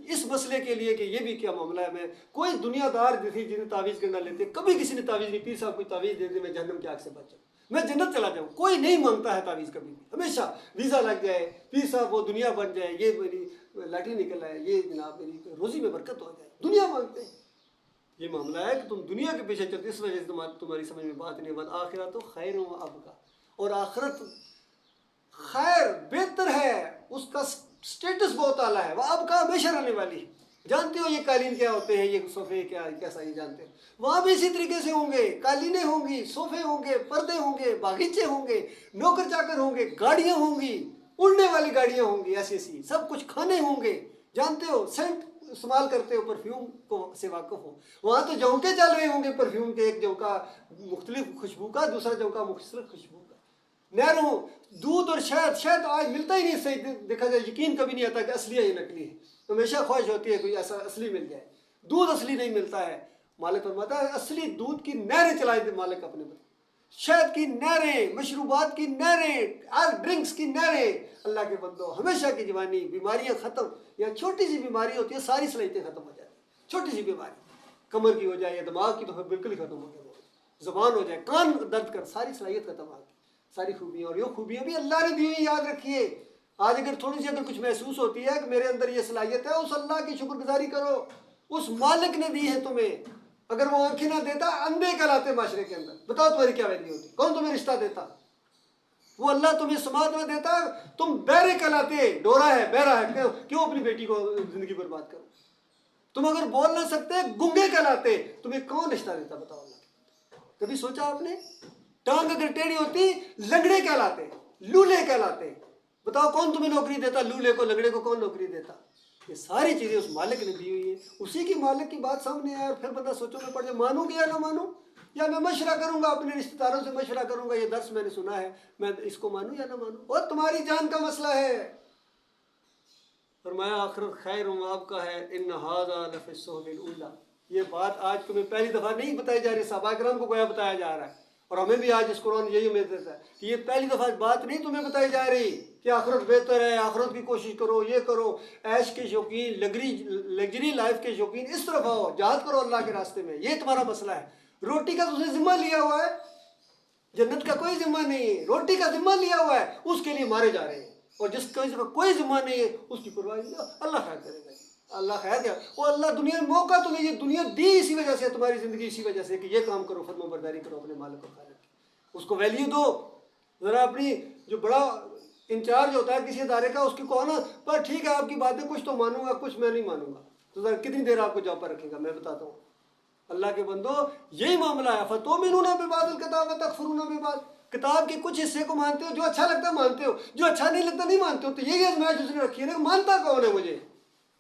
اس مسئلے کے لیے کہ یہ بھی کیا معاملہ ہے۔ میں کوئی دنیا دار تھی جنہیں تعویذ گننا لیتے، کبھی کسی نے تعویذ نہیں، پیر صاحب کوئی تعویذ دے دے میں جہنم کی آگ سے بچ جاؤں، میں جنت چلا جاؤں، کوئی نہیں مانگتا ہے تعویذ کبھی بھی۔ ہمیشہ ویزا لگ جائے، پیر صاحب وہ دنیا بن جائے، یہ میری لاٹری نکل آئے، یہ جناب میری روزی میں برکت ہو جائے، دنیا مانگتے ہیں۔ یہ معاملہ ہے کہ تم دنیا کے پیچھے چلتے، اس وجہ سے تمہاری سمجھ میں بات نہیں۔ والآخرۃ خیر و ابقیٰ، اور آخرت خیر بہتر ہے، اس کا سٹیٹس بہت اعلیٰ ہے، وہ ابقیٰ ہمیشہ رہنے والی۔ جانتے ہو یہ قالین کیا ہوتے ہیں، یہ صوفے کیا کیسا، یہ جانتے ہو؟ وہاں بھی اسی طریقے سے ہوں گے، قالینیں ہوں گی، صوفے ہوں گے، پردے ہوں گے، باغیچے ہوں گے، نوکر چاکر ہوں گے، گاڑیاں ہوں گی، اڑنے والی گاڑیاں ہوں گی، ایسی ایسی سب کچھ کھانے ہوں گے۔ جانتے ہو سینٹ استعمال کرتے ہو، پرفیوم کو سے واقف ہو، وہاں تو جھونکے چل رہے ہوں گے پرفیوم کے، ایک جھونکا مختلف خوشبو کا، دوسرا جھونکا مختلف خوشبو کا۔ نہروں دودھ اور شہد آج ملتا ہی نہیں، صحیح دیکھا جائے یقین کبھی نہیں آتا کہ اصلی ہے یا نکلی ہے، ہمیشہ خواہش ہوتی ہے کوئی ایسا اصلی مل جائے۔ دودھ اصلی نہیں ملتا ہے، مالک فرماتا ہے اصلی دودھ کی نہریں چلائی دے مالک اپنے بندے، شہد کی نہریں، مشروبات کی نہریں، ڈرنکس کی نہریں۔ اللہ کے بندو ہمیشہ کی جوانی، بیماریاں ختم، یا چھوٹی سی بیماری ہوتی ہے ساری صلاحیتیں ختم ہو جاتی ہیں۔ چھوٹی سی بیماری کمر کی ہو جائے یا دماغ کی تو پھر بالکل ہی ختم ہو جائے، زبان ہو جائے، کان درد کر، ساری صلاحیت ختم آ گئی، ساری خوبیاں۔ اور یہ خوبیاں بھی اللہ نے دی ہوئی، یاد رکھیے۔ آج اگر تھوڑی سی اگر کچھ محسوس ہوتی ہے کہ میرے اندر یہ صلاحیت ہے، اس اللہ کی شکر گزاری کرو، اس مالک نے دی ہے تمہیں۔ اگر وہ آنکھیں نہ دیتا، اندھے کہلاتے معاشرے کے اندر، بتاؤ تمہاری کیا ویلیو ہوتی؟ کون تمہیں رشتہ دیتا؟ وہ اللہ تمہیں سماعت نہ دیتا، تم بہرے کہلاتے، ڈورا ہے، بہرا ہے، کیوں اپنی بیٹی کو زندگی برباد کرو؟ تم اگر بول نہ سکتے، گنگے کہلاتے، تمہیں کون رشتہ دیتا؟ بتاؤ اللہ، کبھی سوچا آپ نے؟ ٹانگ اگر ٹیڑھی ہوتی، لنگڑے کہلاتے، لولے کہلاتے، بتاؤ کون تمہیں نوکری دیتا؟ لولے کو لگڑے کو کون نوکری دیتا؟ یہ ساری چیزیں اس مالک نے دی ہوئی ہیں، اسی کی مالک کی بات سامنے آئے اور پھر بندہ سوچو میں پڑھ جائے، مانوں گی یا نہ مانوں؟ یا میں مشورہ کروں گا، اپنے رشتہ داروں سے مشورہ کروں گا، یہ درس میں نے سنا ہے، میں اس کو مانوں یا نہ مانوں؟ اور تمہاری جان کا مسئلہ ہے۔ فرمایا آخرت خیر و آپ کا ہے، ان ھذا لفی الصحف الاولی۔ یہ بات آج تمہیں پہلی دفعہ نہیں بتائی جا رہی، صحابہ کرام کو گویا بتایا جا رہا ہے، اور ہمیں بھی آج اس قرآن یہی امید دیتا ہے کہ یہ پہلی دفعہ بات نہیں تمہیں بتائی جا رہی کہ آخرت بہتر ہے، آخرت کی کوشش کرو، یہ کرو، عیش کے شوقین، لگژری لائف کے شوقین اس طرف آؤ، جہاد کرو اللہ کے راستے میں، یہ تمہارا مسئلہ ہے۔ روٹی کا تو اس نے ذمہ لیا ہوا ہے، جنت کا کوئی ذمہ نہیں ہے، روٹی کا ذمہ لیا ہوا ہے، اس کے لیے مارے جا رہے ہیں، اور جس کا کوئی ذمہ نہیں ہے اس کی پرواہ نہیں، اللہ خیر کرے گا، اللہ خیر کیا، وہ اللہ دنیا میں موقع تمہیں یہ دنیا دی اسی وجہ سے، تمہاری زندگی اسی وجہ سے کہ یہ کام کرو، فرما برداری کرو اپنے مالک و خالق کی، اس کو ویلیو دو ذرا۔ اپنی جو بڑا انچارج ہوتا ہے کسی ادارے کا، اس کی کو نا پر ٹھیک ہے آپ کی باتیں کچھ تو مانوں گا کچھ میں نہیں مانوں گا، تو ذرا کتنی دیر آپ کو جاب پر رکھے گا؟ میں بتاتا ہوں اللہ کے بندو یہی معاملہ ہے، فَتُؤْمِنُونَ بِبَعْضِ الْكِتَابِ وَتَكْفُرُونَ بِبَعْضِ، کتاب کے کچھ حصے کو مانتے ہو، جو اچھا لگتا ہے مانتے ہو، جو اچھا نہیں لگتا نہیں مانتے ہو، تو یہی آزمائش اس نے رکھی ہے نا، مانتا کون ہے مجھے؟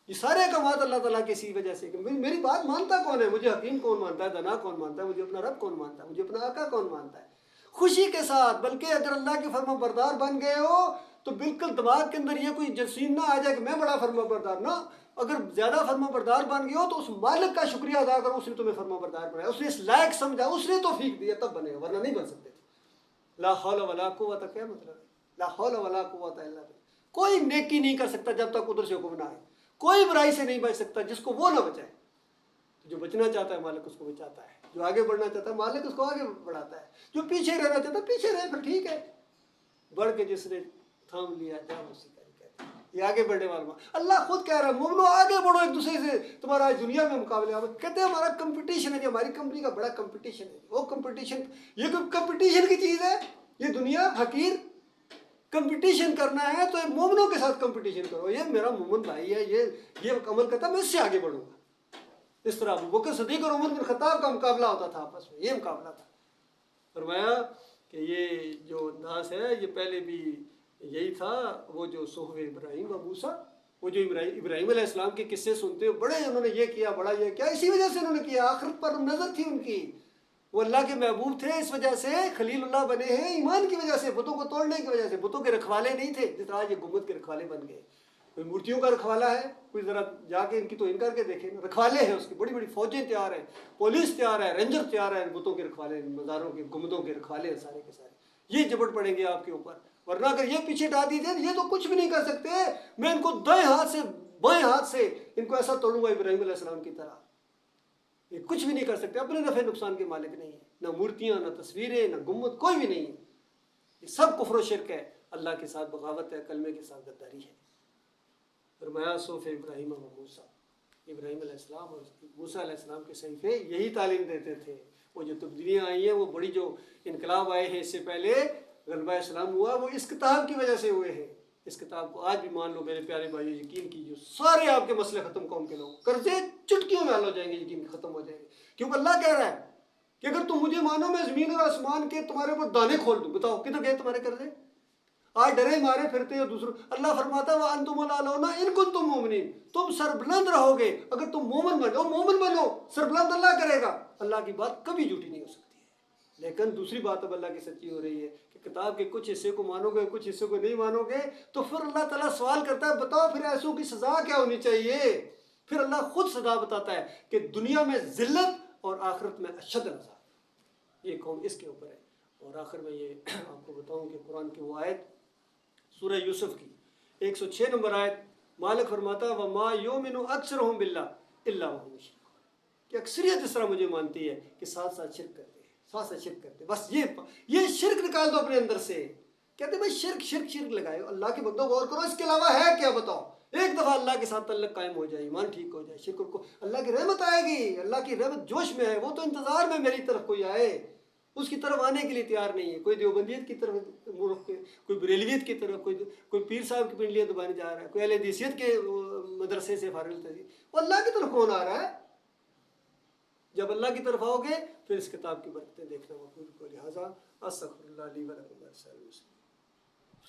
یہ سارے احکامات اللہ تعالیٰ کے اسی وجہ سے کہ میری بات مانتا کون ہے، مجھے حکیم کون مانتا ہے، دانا کون مانتا ہے، مجھے اپنا رب کون مانتا ہے، مجھے اپنا آقا کون مانتا ہے، خوشی کے ساتھ۔ بلکہ اگر اللہ کے فرما بردار بن گئے ہو تو بالکل دماغ کے اندر یہ کوئی جسیم نہ آ جائے کہ میں بڑا فرما بردار، نہ، اگر زیادہ فرما بردار بن گئے ہو تو اس مالک کا شکریہ ادا کرو، اس نے تمہیں فرما بردار بنایا، اس نے اس لائق سمجھا، اس نے توفیق دیا تب بنے، ورنہ نہیں بن سکتے تھے۔ لا حول ولا قوت، کیا مطلب ہے؟ لا حول ولا قوت الا باللہ۔ کوئی نیکی نہیں کر سکتا جب تک ادھر سے حکم نہ آئے، کوئی برائی سے نہیں بچ سکتا جس کو وہ نہ بچائے۔ جو بچنا چاہتا ہے مالک اس کو بچاتا ہے، جو آگے بڑھنا چاہتا ہے مالک اس کو آگے بڑھاتا ہے، جو پیچھے رہنا چاہتا ہے پیچھے رہے، پھر ٹھیک ہے، بڑھ کے جس نے تھام لیا جا اسی کا کہتے ہیں، یہ آگے بڑھنے والا اللہ خود کہہ رہا ہے مومنو آگے بڑھو ایک دوسرے سے، تمہارا آج دنیا میں مقابلہ ہے، کہتے ہیں ہمارا کمپٹیشن ہے، کہ ہماری کمپنی کا بڑا کمپٹیشن ہے، وہ کمپٹیشن، یہ کوئی کمپٹیشن کی چیز ہے؟ یہ دنیا حقیر، کمپٹیشن کرنا ہے تو مومنوں کے ساتھ کمپٹیشن کرو، یہ میرا مومن بھائی ہے، یہ عمل کرتا ہے، میں اس سے آگے بڑھوں گا۔ اس طرح ابو بکر صدیق اور عمر بن خطاب کا مقابلہ ہوتا تھا آپس میں، یہ مقابلہ تھا۔ فرمایا کہ یہ جو ناس ہے یہ پہلے بھی یہی تھا، وہ جو صحف ابراہیم و موسیٰ، وہ جو ابراہیم علیہ السلام کے قصے سنتے ہو، بڑے انہوں نے یہ کیا، بڑا یہ کیا، اسی وجہ سے انہوں نے کیا، آخرت پر نظر تھی ان کی، وہ اللہ کے محبوب تھے، اس وجہ سے خلیل اللہ بنے ہیں، ایمان کی وجہ سے، بتوں کو توڑنے کی وجہ سے، بتوں کے رکھوالے نہیں تھے جس طرح یہ گنبد کے رکھوالے بن گئے۔ کوئی مورتیوں کا رکھوالا ہے، کوئی ذرا جا کے ان کی توہین کر کے دیکھیں، رکھوالے ہیں اس کی، بڑی بڑی فوجیں تیار ہیں، پولیس تیار ہے، رینجر تیار ہے، بتوں کے رکھوالے، مزاروں کے گنبدوں کے رکھوالے ہیں سارے کے سارے، یہ جبڑ پڑیں گے آپ کے اوپر، ورنہ اگر یہ پیچھے ڈال دیجیے یہ تو کچھ بھی نہیں کر سکتے، میں ان کو دائیں ہاتھ سے بائیں ہاتھ سے ان کو ایسا توڑوں گا ابراہیم علیہ السلام کی طرح، یہ کچھ بھی نہیں کر سکتے، اپنے نفع نقصان کے مالک نہیں ہیں، نہ مورتیاں، نہ تصویریں، نہ گنبد، کوئی بھی نہیں ہے، یہ سب کفر و شرک ہے، اللہ کے ساتھ بغاوت ہے، کلمے کے ساتھ غداری ہے۔ فرمایا صحف ابراہیم و موسیٰ، ابراہیم علیہ السلام اور موسیٰ علیہ السلام کے صحیفے یہی تعلیم دیتے تھے، وہ جو تبدیلیاں آئی ہیں، وہ بڑی جو انقلاب آئے ہیں اس سے پہلے غلبہ اسلام ہوا، وہ اس کتاب کی وجہ سے ہوئے ہیں۔ اس کتاب کو آج بھی مان لو میرے پیارے بھائی، یقین کیجیے سارے آپ کے مسئلے ختم، قوم کے لوگ قرضے چٹکیوں میں حل ہو جائیں گے، یقین ختم ہو جائیں گے، کیونکہ اللہ کہہ رہا ہے کہ اگر تم مجھے مانو میں زمین اور آسمان کے تمہارے اوپر دانے کھول دوں، بتاؤ کدھر گئے تمہارے قرضے؟ آج ڈرے مارے پھرتے ہو دوسروں، اللہ فرماتا ہے وَأَنْتُمُ الْأَعْلَوْنَ إِن كُنتُم مُؤْمِنِينَ، تم سربلند رہو گے اگر تم مومن بنو، مومن بنو، سربلند اللہ کرے گا، اللہ کی بات کبھی جھوٹی نہیں ہو سکتی ہے۔ لیکن دوسری بات اب اللہ کی سچی ہو رہی ہے کہ کتاب کے کچھ حصے کو مانو گے کچھ حصے کو نہیں مانو گے، تو پھر اللہ تعالیٰ سوال کرتا ہے بتاؤ پھر ایسوں کی سزا کیا ہونی چاہیے؟ پھر اللہ خود سزا بتاتا ہے کہ دنیا میں ذلت اور آخرت میں اشد عذاب، یہ قوم اس کے اوپر ہے۔ اور آخر میں یہ آپ کو بتاؤں کہ قرآن کی وہ آیت سورہ یوسف کی 106 نمبر آیت، مالک فرماتا ہے وَمَا يُؤْمِنُ أَكْثَرُهُم بِاللَّهِ إِلَّا وَهُمْ مُشْرِكُونَ، کہ اکثریت اس طرح مجھے مانتی ہے کہ ساتھ ساتھ شرک کرتے ہیں، ساتھ ساتھ شرک کرتے ہیں، بس یہ شرک نکال دو اپنے اندر سے، کہتے ہیں بھائی شرک شرک شرک لگائے، اللہ کے بندوں غور کرو اس کے علاوہ ہے کیا، بتاؤ، ایک دفعہ اللہ کے ساتھ تعلق قائم ہو جائے، ایمان ٹھیک ہو جائے، شرک کو اللہ کی رحمت آئے گی، اللہ کی رحمت جوش میں ہے، وہ تو انتظار میں میری طرف کوئی آئے، اس کی طرف آنے کے لیے تیار نہیں ہے، کوئی دیوبندیت کی طرف کوئی بریلویت کی طرف، کوئی پیر صاحب کی پنڈلیاں دبانے جا رہا ہے، کوئی اہل حدیثیت کے مدرسے سے فارغ تحصیل، وہ اللہ کی طرف کون آ رہا ہے؟ جب اللہ کی طرف آؤ گے پھر اس کتاب کی برکتیں دیکھنا، وہ لہٰذا استغفر اللہ لی و لکم۔